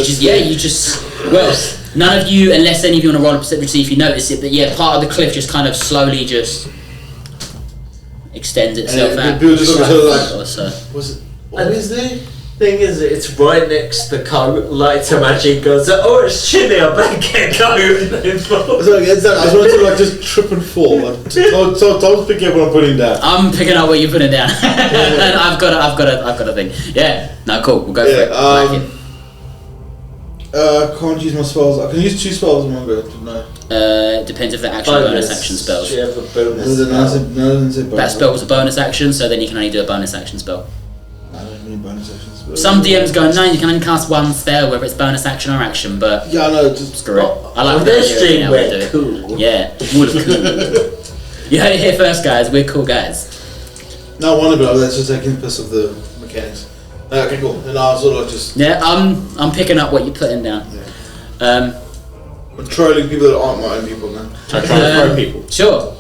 just well, none of you, unless any of you want to roll a perception to see if you notice it, but yeah, part of the cliff just kind of slowly just extends itself And out. the builders Just look at like it like- or so. Was it always there? Thing is, it's right next to the coat. Lights a magic goes, oh, it's chilly, I better get a coat. And then fall. So, I just wanted to just trip and fall. So don't pick up what I'm putting down. I'm picking up what you're putting down. And I've got a thing. Yeah, no, cool. We'll go for it. I like it. Can't use my spells. I can use 2 spells in one go. No. Depends if they're action or bonus action spells. Yeah, the bonus. That spell was a bonus action, so then you can only do a bonus action spell. I don't need bonus action spells. Some DMs go, no, you can only cast 1 spell, whether it's bonus action or action, but Yeah, I know. Just screw it. I like this that stream, idea of we're how we do it. cool. Yeah, we're cool. You heard it here first, guys. We're cool guys. No, one of it. That's just taking the piss of the mechanics. Okay, cool. Then I'll sort of just. Yeah, I'm picking up what you're putting down. I'm trolling people that aren't my own people now. I try to throw people. Sure.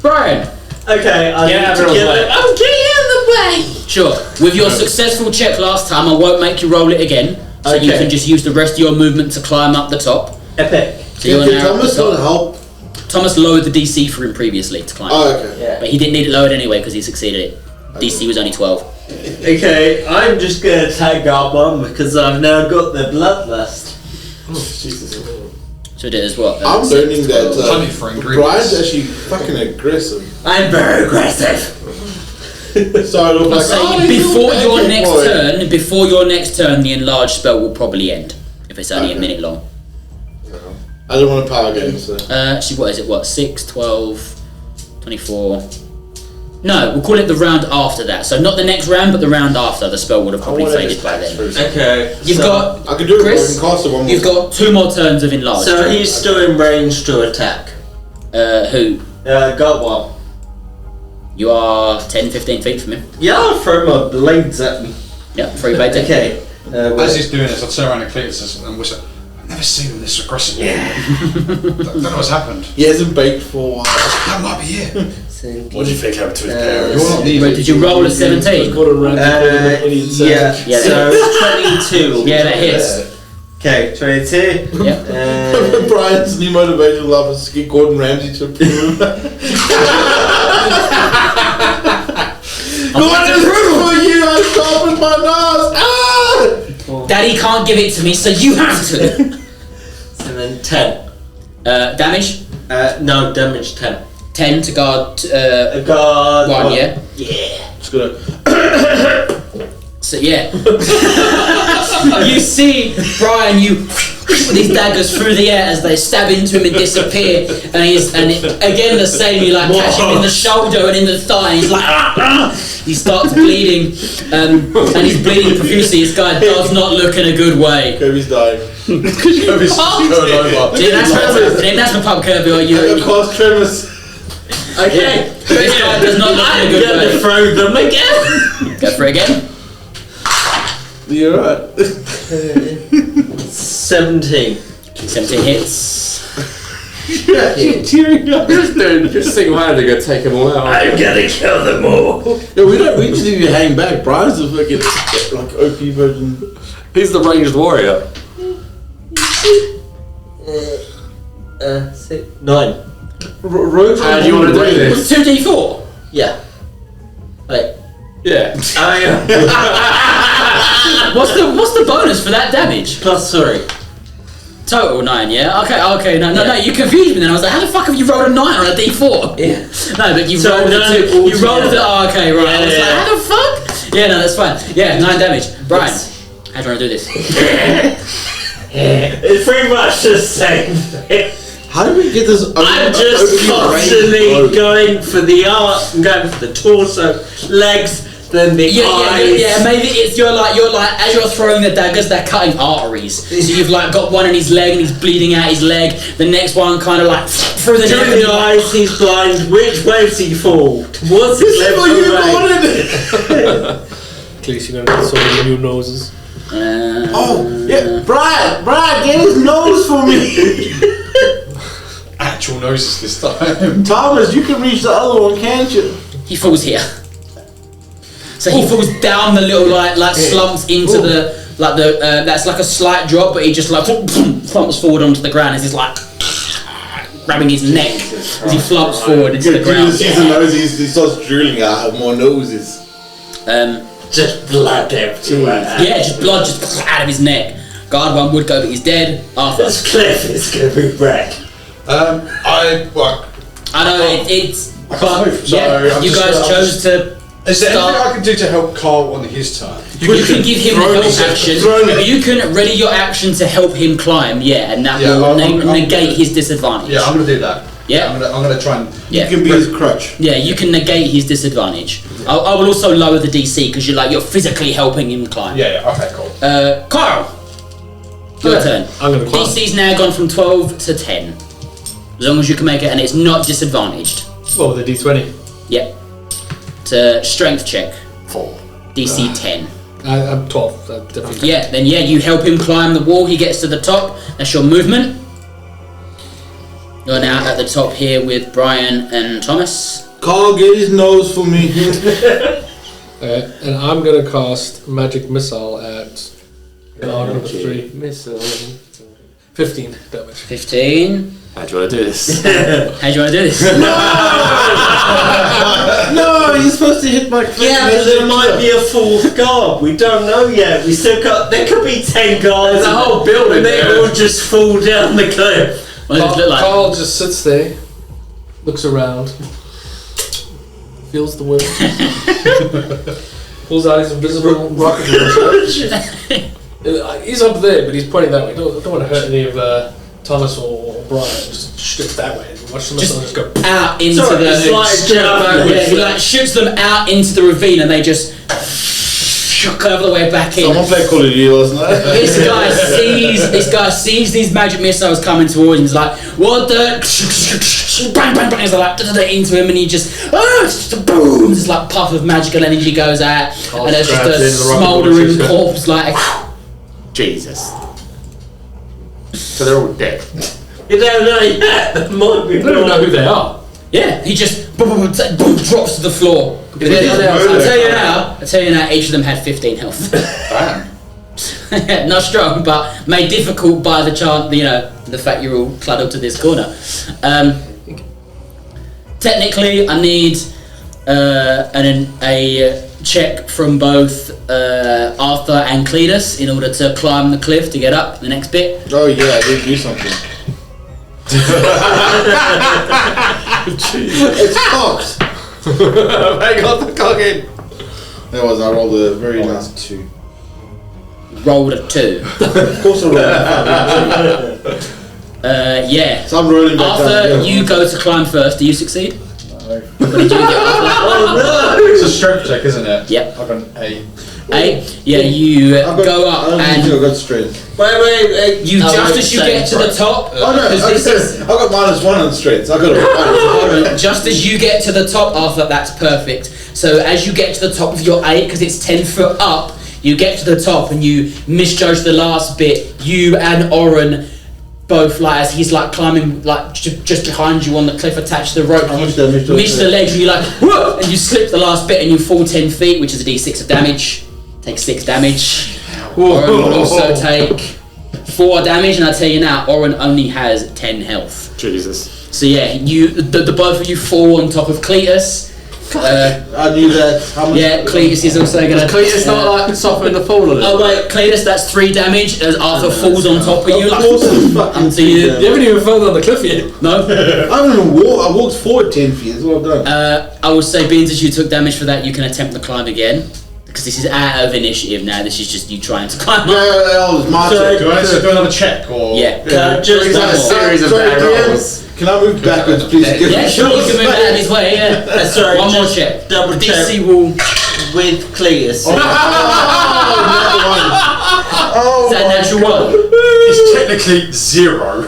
Brian. Okay, I'm Get out of the way. I'm getting out of the way. Sure. With your successful check last time, I won't make you roll it again. So you Okay. can just use the rest of your movement to climb up the top. Epic. So you're Did now Thomas at the not top. help? Thomas lowered the DC for him previously to climb. Oh, okay. Yeah. But he didn't need it lowered anyway because he succeeded it. DC was only 12. Okay, I'm just gonna tag our one because I've now got the bloodlust. So So it is what? I'm learning that Plenty for ingredients. Brian's actually fucking aggressive. I'm very aggressive. So I look like, before your next turn, the enlarged spell will probably end if it's only a minute long. I don't want to power game, so. Actually, what is it? What 6, 12, 24? No, we'll call it the round after that. So not the next round, but the round after. The spell would have probably faded by then. Okay. You've got. I can do it. Kris, I can cast it one more. You've got 2 more turns of enlarged. So he's still in range to attack. Who? Got one. You are 10, 15 feet from him. Yeah, I'll throw my blades at him. Yeah, 3 blades. Okay. As he's doing this, I turn around to Cleetus and whisper, I've never seen him this aggressive. Yeah. Don't know what's happened. He hasn't baked for a while. That might be it. What do you think happened to his parents? You're not needed. Did you roll a 17? Yeah. So 22. Yeah, that hits. Okay, 22. Yeah. Brian's new motivation love is to get Gordon Ramsay to approve. Gordon, for you, I sharpened my nose. Daddy can't give it to me, so you have to. And then 10. Damage? No, damage 10. 10 to guard. Guard 1, yeah? Yeah. Just gonna. So yeah. You see Brian, with these daggers through the air as they stab into him and disappear, again the same. You like catch him in the shoulder and in the thigh. And he's like, he starts bleeding, and he's bleeding profusely. This guy does not look in a good way. Kirby's dying. Kirby's going over. That's my pub, Kirby. Or you? I cast Trevis. Okay. This guy does not look in a good way. Throw them again. Go for it again. You're right. 17. 17 hits. Yeah, you're tearing up. Just single-handedly gonna take them all out. I'm gonna kill them all. No, we just need to hang back. Brian's the fucking like OP version. He's the ranged warrior. 6, 9. How do you want to do this? 2d4. Yeah. Wait. Yeah. What's the bonus for that damage? +3. Total 9, yeah? Okay, no, you confused me then. I was like, how the fuck have you rolled a 9 on a d4? Yeah. No, but you So rolled it none too. You rolled it, altogether. okay, right. I was Yeah. like, how the fuck? Yeah, no, that's fine. Yeah, 9 damage. Brian, how do you want to do this? It's pretty much the same thing. How do we get this? I'm just constantly going for the arm, going for the torso, legs, then the eyes. Yeah, maybe it's you're like as you're throwing the daggers, they're cutting arteries. So you've like got one in his leg and he's bleeding out his leg. The next one kind of like through the Through the eyes, he's blind. Which way does he fall? Towards his left or right? At least you're gonna get so many new noses. Yeah, Brian, get his nose for me. Actual noses this time. Thomas, you can reach the other one, can't you? He falls here. So he falls down the little like slumps into that's like a slight drop, but he just like flumps forward onto the ground as he's like grabbing his neck as he flumps forward into the ground. He starts drooling out more noses. Just blood everywhere. Yeah, just blood just out of his neck. Guard 1 would go, but he's dead. Arthur. This cliff is gonna be wrecked. I know it's. But yeah, you guys chose to. Is there anything I can do to help Karl on his turn? You can give him the help action. You can ready your action to help him climb. Yeah, and that will negate his disadvantage. Yeah, I'm gonna do that. Yeah, I'm gonna try and. Yeah. You can be his crutch. Yeah, you can negate his disadvantage. I will also lower the DC because you're physically helping him climb. Yeah. Okay. Cool. Karl, your turn. I'm gonna climb. DC's now gone from 12 to 10. As long as you can make it, and it's not disadvantaged. What with the D20? Yep. It's a strength check. 4. DC 10. I'm 12. Definitely. Yeah, then you help him climb the wall. He gets to the top. That's your movement. You're now at the top here with Brian and Thomas. Karl, get his nose for me. And I'm gonna cast magic missile at guard number 3. Missile. 15 damage. 15. How do you want to do this? How do you want to do this? No, you're supposed to hit my face. Yeah, but there might be a fourth guard. We don't know yet. We still got. There could be 10 guards. There's a whole building and they there. all just fall down the cliff. What does it look like? Karl just sits there, looks around, feels the wind, pulls out his invisible rocket launcher. He's up there, but he's pointing that way. I don't want to hurt any of Thomas or Brian. Just shoot them that way. Watch them just go out into the. He like shoots them out into the ravine, and they just curve the way back in. Someone played Call of Duty last night. This guy sees these magic missiles coming towards him. He's like, "What the?" Bang, bang, bang! He's like into him, and he just boom! This like puff of magical energy goes out, and there's just a smouldering corpse like. Jesus. So they're all dead. You don't know yet. They might be. They don't know who they are. Yeah, he just boom, drops to the floor. I tell you now, each of them had 15 health. Damn. Not strong, but made difficult by the chance, the fact you're all cluddled to this corner. Technically, I need a check from both Arthur and Cleetus in order to climb the cliff to get up the next bit. Oh yeah, I did do something. It's cocked. I got the cock in. That was, I rolled a very nice 2. Rolled a 2. Of course I rolled a 2. Yeah. So I'm rolling back down. Arthur, you go to climb first. Do you succeed? No. What did you get, Arthur? It's a strength check, isn't it? Yep. I've got an 8. 8. Yeah, you go up and I got strength. Wait. you just as you get to the top. Oh no, I got -1 on strength. I got a Just as you get to the top, Arthur, that's perfect. So as you get to the top of your 8, because it's 10 foot up, you get to the top and you misjudge the last bit. You and Oren both, like, as he's like climbing, like just behind you on the cliff, attached to the rope. You miss the ledge and you're like, whoa! And you slip the last bit and you fall 10 feet, which is a d6 of damage. Take 6 damage. Oren will also take 4 damage, and I tell you now, Oren only has 10 health. Jesus. So yeah, the both of you fall on top of Cleetus. I knew that. Cleetus is also gonna. Cleetus not like softening the fall a little. Oh wait, Cleetus, that's 3 damage as Arthur falls on top of you. Of course it's fucking So you haven't even further on the cliff yet. no. I haven't even walked. I walked forward 10 feet. That's what I've done. I will say, being that you took damage for that, you can attempt the climb again. Because this is out of initiative now. This is just you trying to climb up. Yeah, it's my turn. Do I need to do another check or? Yeah. Just one more. Series of bad rolls. Can I move backwards, please? Yeah, sure. You can move out of his way. Yeah. Sorry, One more just check. double The check. DC will. with Cleetus. Oh, Is that a natural one? It's technically 0.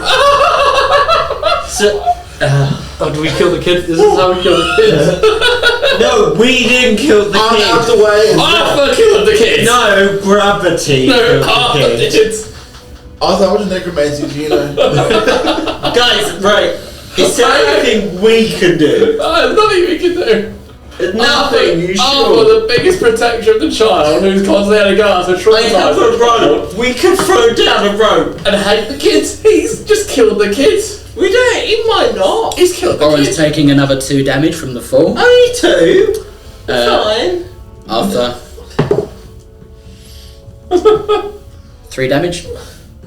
So, Oh, did we kill the kid? This is how we killed the kids. no, we didn't kill the I'm kid. out the way. Arthur killed the kids. No, gravity killed Arthur the kid. did. Arthur, I was a necromancy, you know. Guys, right. Is there anything we can do? Nothing we can do. Nothing, you Arthur, sure? the biggest protector of the child who's constantly had a gun, so I have a rope. We can throw down a rope. and hate the kids. He's just killed the kids. We don't. He might not. He's killed the Oren's kids. taking another 2 damage from the fall. Only 2. Fine. Arthur. 3 damage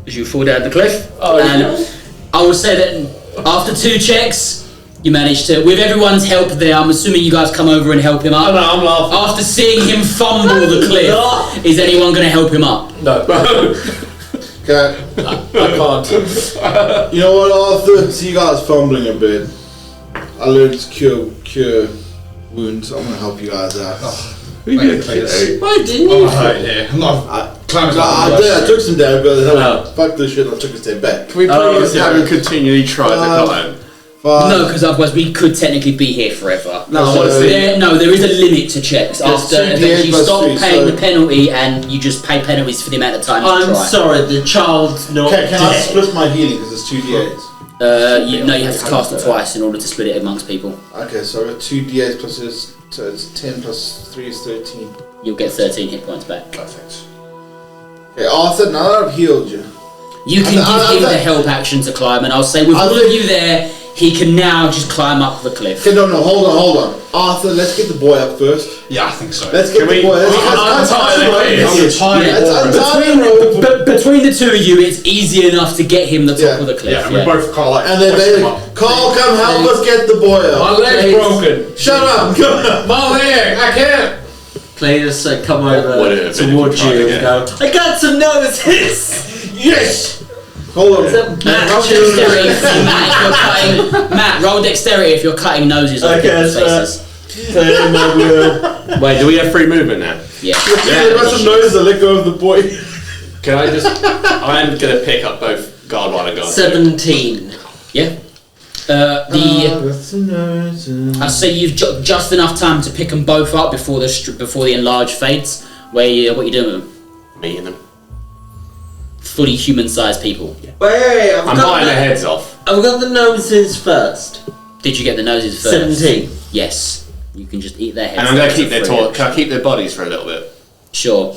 as you fall down the cliff. Oh, And yeah. I will say that after 2 checks, you managed to, with everyone's help there, I'm assuming you guys come over and help him up. Oh, no, I'm laughing. After seeing him fumble the cliff, is anyone going to help him up? No. Okay. I can't. You know what, Arthur? See you guys fumbling a bit. I learned to cure wounds. I'm gonna help you guys out. Why didn't Why didn't I'm you? not hurting here. I'm not climbing I took some damage, but fuck this shit. I took a step back. Can we please haven't continually tried the climb? No, because otherwise we could technically be here forever. No, there is a limit to checks. After 2d8 eventually you plus stop 3, paying so- the penalty and you just pay penalties for the amount of time you I'm try. sorry, the child's not Can I dead. split my healing because it's 2d8s? You have to cast it twice in order to split it amongst people. Okay, so I got 2d8s plus this, so it's 10 plus 3 is 13. You'll get 13 hit points back. Perfect. Okay, Arthur, now that I've healed you. You can give him the help action to climb, and I'll say with all of you there, he can now just climb up the cliff. Okay, no, hold on. Arthur, let's get the boy up first. Yeah, I think so. Let's get the boy. Between the two of you, it's easy enough to get him the top of the cliff. Yeah, and we both kind of like. And then Karl, come help us get the boy up. My leg's broken. Shut up. My leg, I can't. Cleetus come over towards you and go, I got some noses! Yes! Hold on. Matt, roll dexterity if you're cutting noses off people's faces. Wait, do we have free movement now? Yeah. There are some noses that let go of the boy. Can I just... I'm going to pick up both guard 1 and guard 2. 17. Yeah. I say you've just enough time to pick them both up before the enlarge fades. What are you doing with them? Meeting them. Fully human-sized people. Wait, I'm biting their heads off. I've got the noses first. Did you get the noses first? 17. Yes. You can just eat their heads. And I'm going to keep their Can I keep their bodies for a little bit? Sure.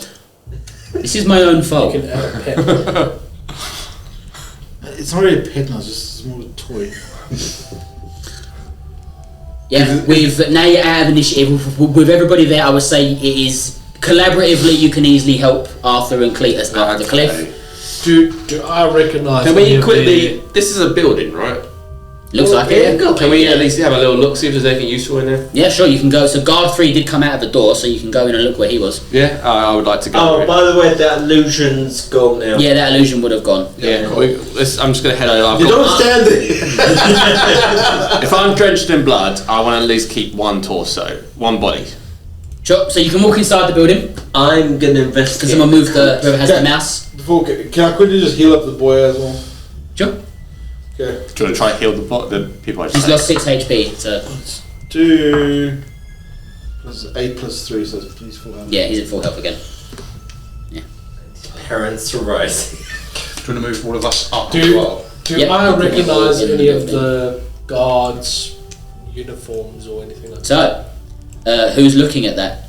This is my own fault. You can add a pet. It's not really a pet now, it's just more of a toy. Yeah, now you're out of initiative. With everybody there, I would say it is collaboratively. You can easily help Arthur and Cleetus up the cliff. Do I recognise? Can we quickly? This is a building, right? Looks like it. Can we at least have a little look, see if there's anything useful in there? Yeah, sure. You can go. So guard 3 did come out of the door, so you can go in and look where he was. Yeah, I would like to go. Oh, by the way, that illusion's gone now. Yeah, that illusion would have gone. Yeah, I'm just going to head over. You don't stand there. If I'm drenched in blood, I want to at least keep one torso, one body. Sure. So you can walk inside the building. I'm gonna investigate. Can someone move whoever has the mouse? Can I quickly just heal up the boy as well? Sure. Okay. Do you want to try and heal the people I just He's lost 6 HP. So 2 plus 8 plus 3, so he's full health. yeah, he's at full health again. Parents are rising. Do you want to move all of us up Do- as well? Do Yep. I recognise any of the guards' uniforms or anything like that? So, who's looking at that?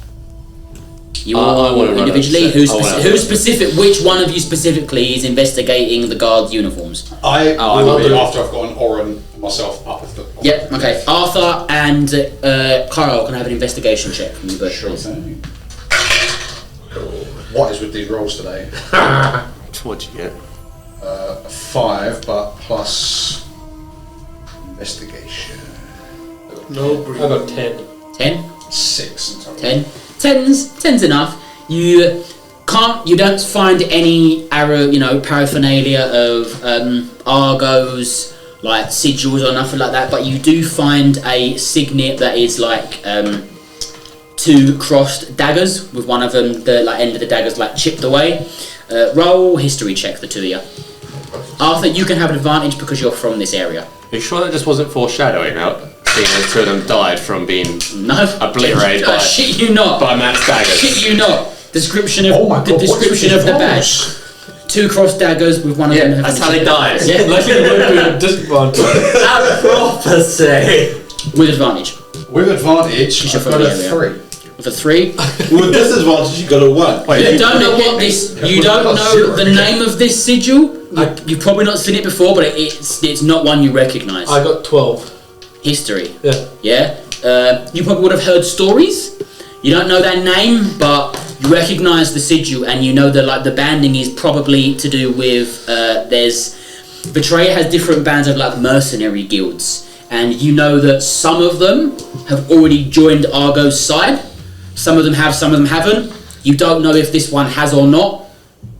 You I all wanna run individually. up. Who's I wanna- who specific? Which one of you specifically is investigating the guards' uniforms? I I will will do do. after I've got an Oren myself up with the. Yep. Okay. Arthur and Karl can have an investigation check from you both. Sure please. thing. What is with these rolls today? What'd you get? 5, but plus investigation. No, I got 10. 10. 6 in total. 10. 10's enough. You don't find any paraphernalia of Argos, like sigils or nothing like that, but you do find a signet that is like 2 crossed daggers with one of them, the end of the daggers chipped away. Roll history check, the two of you. Arthur, you can have an advantage because you're from this area. Are you sure that just wasn't foreshadowing out? Seeing as 2 of them died from being No. obliterated by, shit you not. by Matt's daggers. Shit you not. Description of Oh my God, the description what's of the with badge. these 2 crossed daggers with one of them. That's how they died. Yeah, Like it would be a disadvantage. At prophecy. with advantage. With advantage, should I've got a area. 3. With a 3. With disadvantage, you got a 1. Wait, You don't know what this. You don't know the name of this sigil. You've probably not seen it before, but it's not one you recognise. I got 12. History. Yeah. Yeah. You probably would have heard stories. You don't know their name, but you recognise the sigil, and you know that the banding is probably to do with there's Vertraer has different bands of mercenary guilds, and you know that some of them have already joined Argo's side. Some of them have, some of them haven't. You don't know if this one has or not,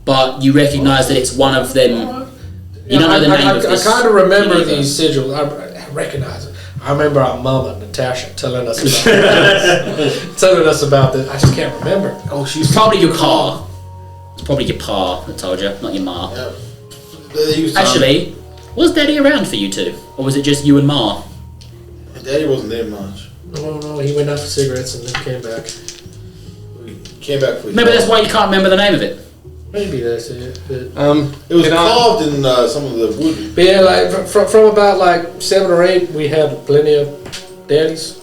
but you recognise that it's one of them. You don't know the name of this. I kind of remember Minerva. these sigils. I recognise it. I remember our mama, Natasha, telling us about this. I just can't remember. Oh, she's probably your pa. It's probably your pa that told you, not your ma. Actually, was Daddy around for you two? Or was it just you and Ma? Daddy wasn't there much. No, he went out for cigarettes and then came back. He came back for Maybe that's why you can't remember the name of it. Maybe that's it. But It was carved in some of the wood. But yeah, from about 7 or 8, we had plenty of daddies.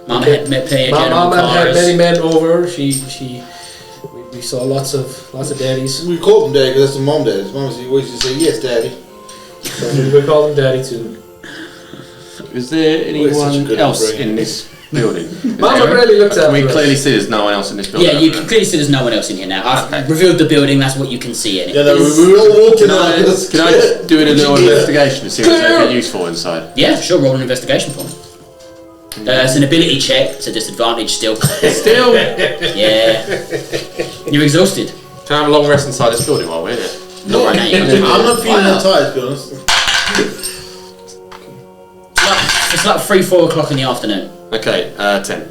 Mum had met My mom had many men over. We saw lots of daddies. We called them daddy because that's the mom daddy. His mom always used to say, yes, daddy. So we call them daddy too. Is there anyone else in this building? Mama really looked at We clearly see there's no one else in this building. Yeah, you can clearly see there's no one else in here now. I've revealed the building, that's what you can see in it. Yeah, no, we all walked in. Can I do a little investigation to see what's anything useful inside? Yeah, sure, roll an investigation for me. It's an ability check, it's a disadvantage still. Still? Yeah. You're exhausted. Can I have a long rest inside this building while we're here? Not right now. I'm not feeling that tired, to be honest. It's like 3-4 o'clock in the afternoon. Okay, 10.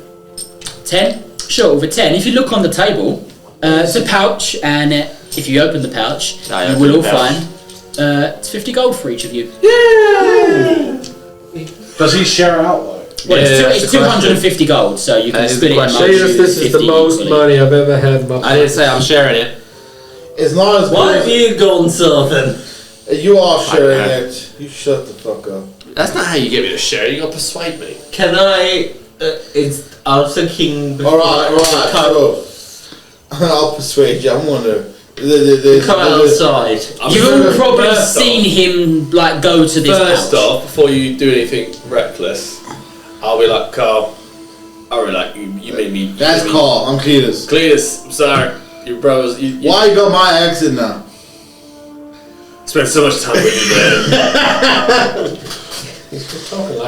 10? Sure, with a 10. If you look on the table, it's a pouch, and if you open the pouch, you will all find it's 50 gold for each of you. Yeah! Does he share it out though? Well, it's 250 gold, so you can split it in Jesus, this is the most money I've ever had in my pocket. I didn't say I'm sharing it. It's not as Why good have you gone southern? You are sharing it. You shut the fuck up. That's not how you get me to share. You got to persuade me. Can I? I was thinking. Alright, I'll persuade you. I'm gonna. Come outside. You've all probably seen him like go to this First pouch. off, before you do anything reckless, I'll be like, Karl, I'll be like, you made me... That's Karl, I'm Cleetus. Cleetus, I'm sorry. Your brothers... Why you got my accent now? Spent so much time with you, man.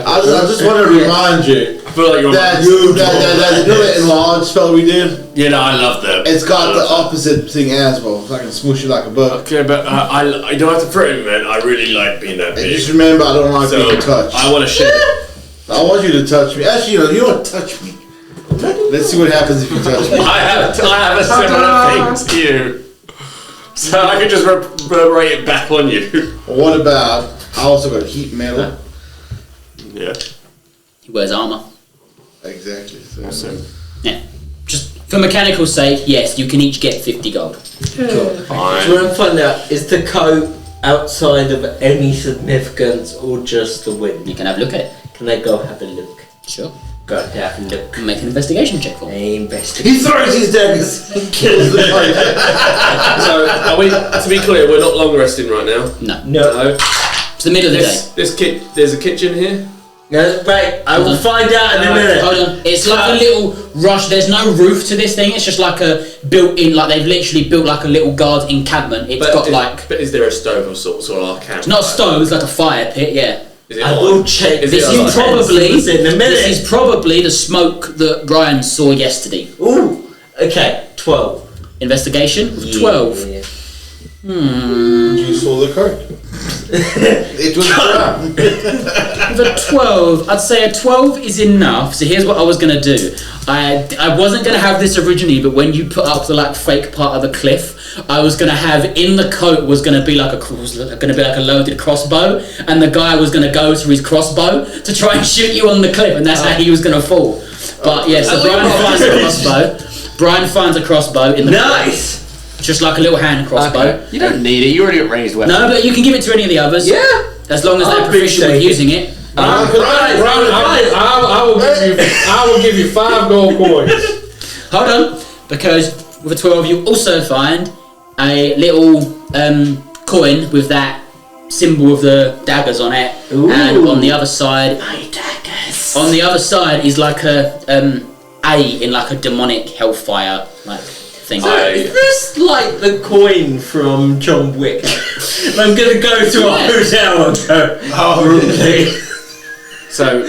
I just want to remind you I feel like you're that you know that enlarged spell we did? Yeah, no, I love that. It's got the opposite thing as well. So I can smoosh you like a bug. Okay, but I don't have to threaten, man. I really like being that big. Just remember, I don't like being touched. I want to share. I want you to touch me. Actually, you don't touch me. Let's see what happens if you touch me. I have a similar thing to you. So I can just reverberate it back on you. What about, I also got heat metal. Yeah. He wears armour. Exactly. So. Awesome. Yeah. Just for mechanical sake, yes, you can each get 50 gold. Cool. So what I'm finding out is the coat outside of any significance or just the wind? You can have a look at it. Can I go have a look? Sure. Go have a look. Make an investigation check for me. Investigate. He throws his daggers and kills the fight. So, are we, to be clear, we're not long resting right now? No. It's the middle of the day. There's a kitchen here? No, wait, I will find out in a minute. Hold on. It's like a little rush. There's no roof to this thing. It's just like a built-in, like they've literally built like a little guard encampment. But is there a stove of sorts or like a camp? It's not a stove. It's like a fire pit. Yeah. Is it I will check. This is probably the smoke that Brian saw yesterday. Ooh. Okay. 12. Investigation. 12. Yeah. You saw the card. It was The 12, I'd say a 12 is enough. So here's what I was gonna do. I wasn't gonna have this originally, but when you put up the like fake part of the cliff, I was gonna have in the coat was gonna be like a loaded crossbow, and the guy was gonna go to his crossbow to try and shoot you on the cliff, and that's how he was gonna fall. But yeah, so Brian finds a crossbow. Brian finds a crossbow in the nice. Just like a little hand crossbow. Okay. You don't need it. You already got ranged weapons. No, but you can give it to any of the others. Yeah. As long as they're proficient with using it. I will give you 5 gold coins. Hold on, because with a 12 you also find a little coin with that symbol of the daggers on it. Ooh. And on the other side, daggers. on the other side is like a A in like a demonic hellfire like thing. So is this like the coin from John Wick? I'm gonna go to a hotel and go. Oh, really? So,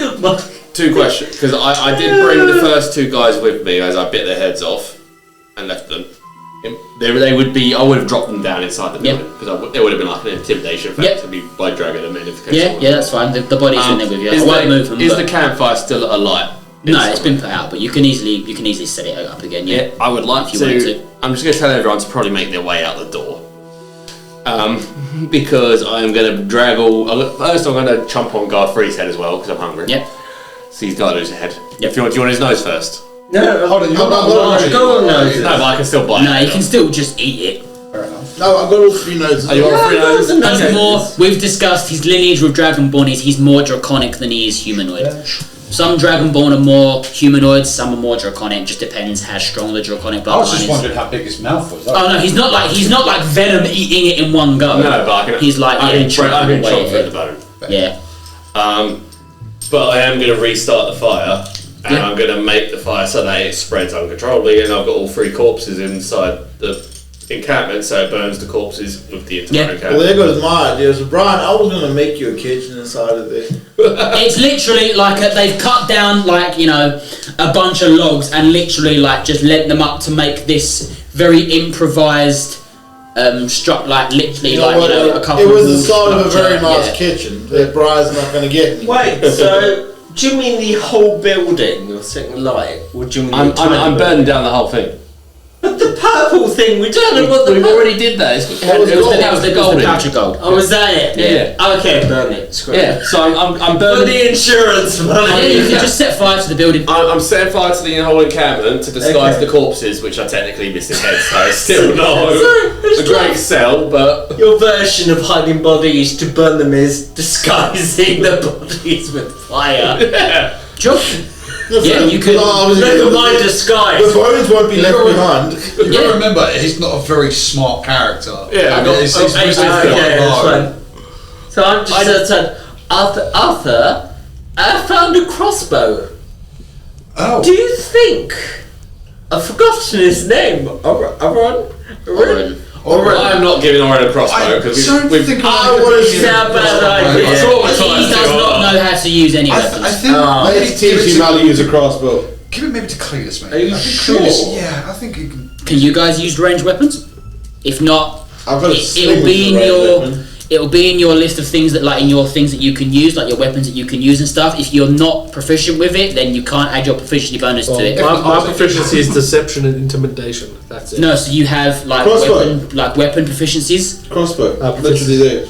2 questions, because I did bring the first 2 guys with me as I bit their heads off and left them. They would be. I would have dropped them down inside the Yep. building because it would have been like an intimidation factor by dragging them in. If the case Yeah, that's fine. The body's in there with you. I won't move them. Is but the campfire still alight? no, it's been put out, but you can easily set it up again. Yeah, I would like if you wanted to. I'm just going to tell everyone to probably make their way out the door. Because I'm going to drag first I'm going to chomp on Godfrey's head as well because I'm hungry. Yep. So he's got his head. Yep. Do you want his nose first? No, hold on. Go on, No, but I can still bite No, it. you can still just eat it. Fair enough. No, I've got all 3 noses. Are you all 3 noses? And more, we've discussed his lineage with Dragonborn he's more draconic than he is humanoid. Yeah. Some Dragonborn are more humanoid, some are more draconic. Just depends how strong the draconic I was bloodline just is. wondering how big his mouth was. Oh no, he's not like Venom eating it in one go. No, but I can. He's like I can chomp chomp away through at the bone. Yeah. But I am going to restart the fire, and I'm going to make the fire so that it spreads uncontrollably, and I've got all 3 corpses inside the encampment, so it burns the corpses with the entire encampment. Well, there goes my idea. So, Brian, I was going to make you a kitchen inside of this. It's literally like they've cut down like a bunch of logs and literally like just lent them up to make this very improvised like literally a couple. It was of the start of a very nice yeah. kitchen that Brian's not going to get anymore. Wait, so do you mean the whole building you're setting alight? Or do you mean I'm burning down the whole thing. But the purple thing we did. We already did that. That was the pouch of gold. Oh, was that it? Yeah. Okay, burn it. Screw it. Yeah. So I'm For burning. the insurance money. Yeah, you can just set fire to the building. I'm setting fire to the whole encampment to disguise the corpses, which are technically missing heads, so it's still not a great sell, but... Your version of hiding bodies to burn them is disguising the bodies with fire. Yeah. Sure. Yeah, you could. Never mind disguise. The bones won't be left behind. You gotta remember, he's not a very smart character. Yeah, He's Okay, that's fine. So I'm just said, Arthur, I found a crossbow. Oh. Do you think? I've forgotten his name. Oren. I'm not giving Oren a crossbow, because we've... It's a bad idea. He does not know how to use any weapons. I think Let's teach him how to use a crossbow. give it maybe to Cleetus, maybe. Are you sure? Yeah, I think you can. Can you guys use ranged weapons? If not, I've got a it'll be in your it'll be in your list of things that in your things that you can use, like your weapons that you can use and stuff. If you're not proficient with it, then you can't add your proficiency bonus to it. My proficiency is deception and intimidation. That's it. No, so you have weapon proficiencies. Crossbow. Literally there.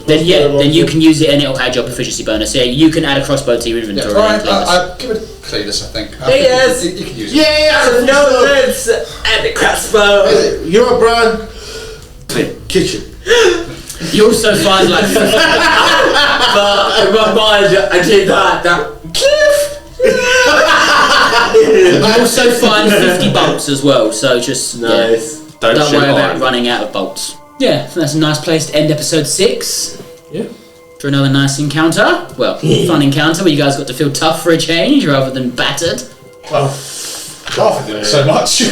Then you can use it and it'll add your proficiency bonus. Yeah, you can add a crossbow to your inventory. Alright, I'll give it to Cleetus, I think. Yes. You can use it. Yeah! No, let's add the crossbow. You know what, Brian? Kitchen. You also find But in my mind, I did that. you also find 50 bolts as well. So just Nice. don't worry about running out of bolts. Yeah, so that's a nice place to end episode 6. Yeah. For another nice encounter. Well, fun encounter where you guys got to feel tough for a change rather than battered. Half of it so much. I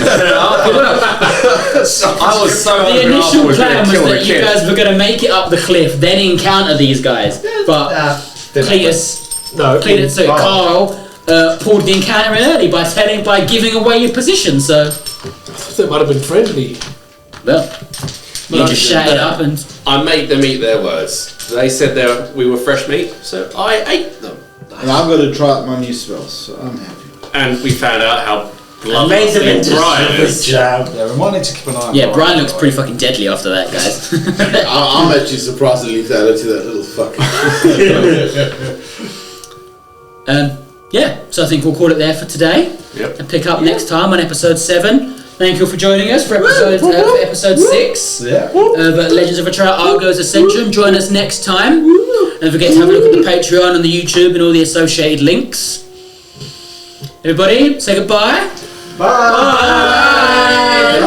was so The initial plan was that you guys were going to make it up the cliff, then encounter these guys. But Karl pulled the encounter in early by giving away your position. So That might have been friendly. well, you just shouted up and I made them eat their words. They said we were fresh meat, so I ate them. And I'm going to try out my new spells, so I'm happy. And we found out how Made them into Brian is. jam. Yeah, we might need to keep an eye on Brian looks pretty fucking deadly after that, guys. I'm actually surprised the lethality to that little fucker. So I think we'll call it there for today. Yep. And pick up next time on episode 7. Thank you for joining us for episode 6. Yeah. But Legends of Vertraer Argo's Ascension. Join us next time. Don't forget to have a look at the Patreon and the YouTube and all the associated links. Everybody, say goodbye. Bye.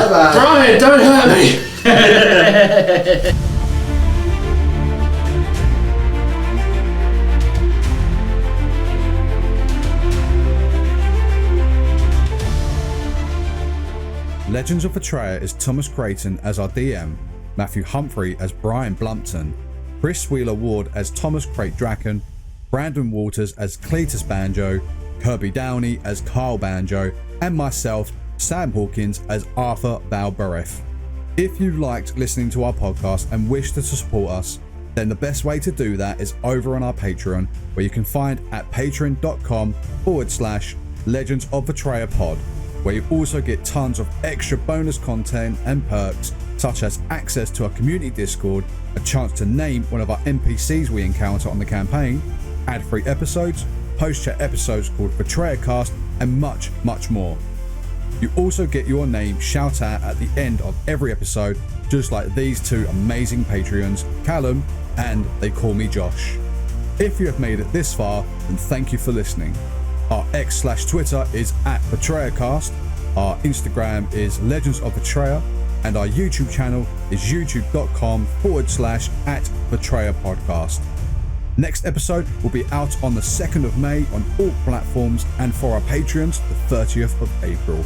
Bye. Brian, don't hurt me! Legends of Vertraer is Thomas Creighton as our DM, Matthew Humphrey as Brian Blumpton, Chris Wheeler-Ward as Thomas Krayt Draken, Brandon Walters as Cleetus Banjo, Kirby Downey as Karl Banjo, and myself, Sam Hawkins, as Arthur Valbirith. If you liked listening to our podcast and wish to support us, then the best way to do that is over on our Patreon, where you can find at patreon.com/Legends of Vertraer Pod, where you also get tons of extra bonus content and perks, such as access to our community Discord, a chance to name one of our NPCs we encounter on the campaign, ad-free episodes, post-chat episodes called Vertraer Cast, and much, much more. You also get your name shout out at the end of every episode, just like these two amazing Patreons, Callum and They Call Me Josh. If you have made it this far, then thank you for listening. Our X/Twitter is @VertraerCast, our Instagram is Legends of Vertraer, and our YouTube channel is youtube.com/@VertraerPodcast. Next episode will be out on the 2nd of May on all platforms, and for our Patreons, the 30th of April.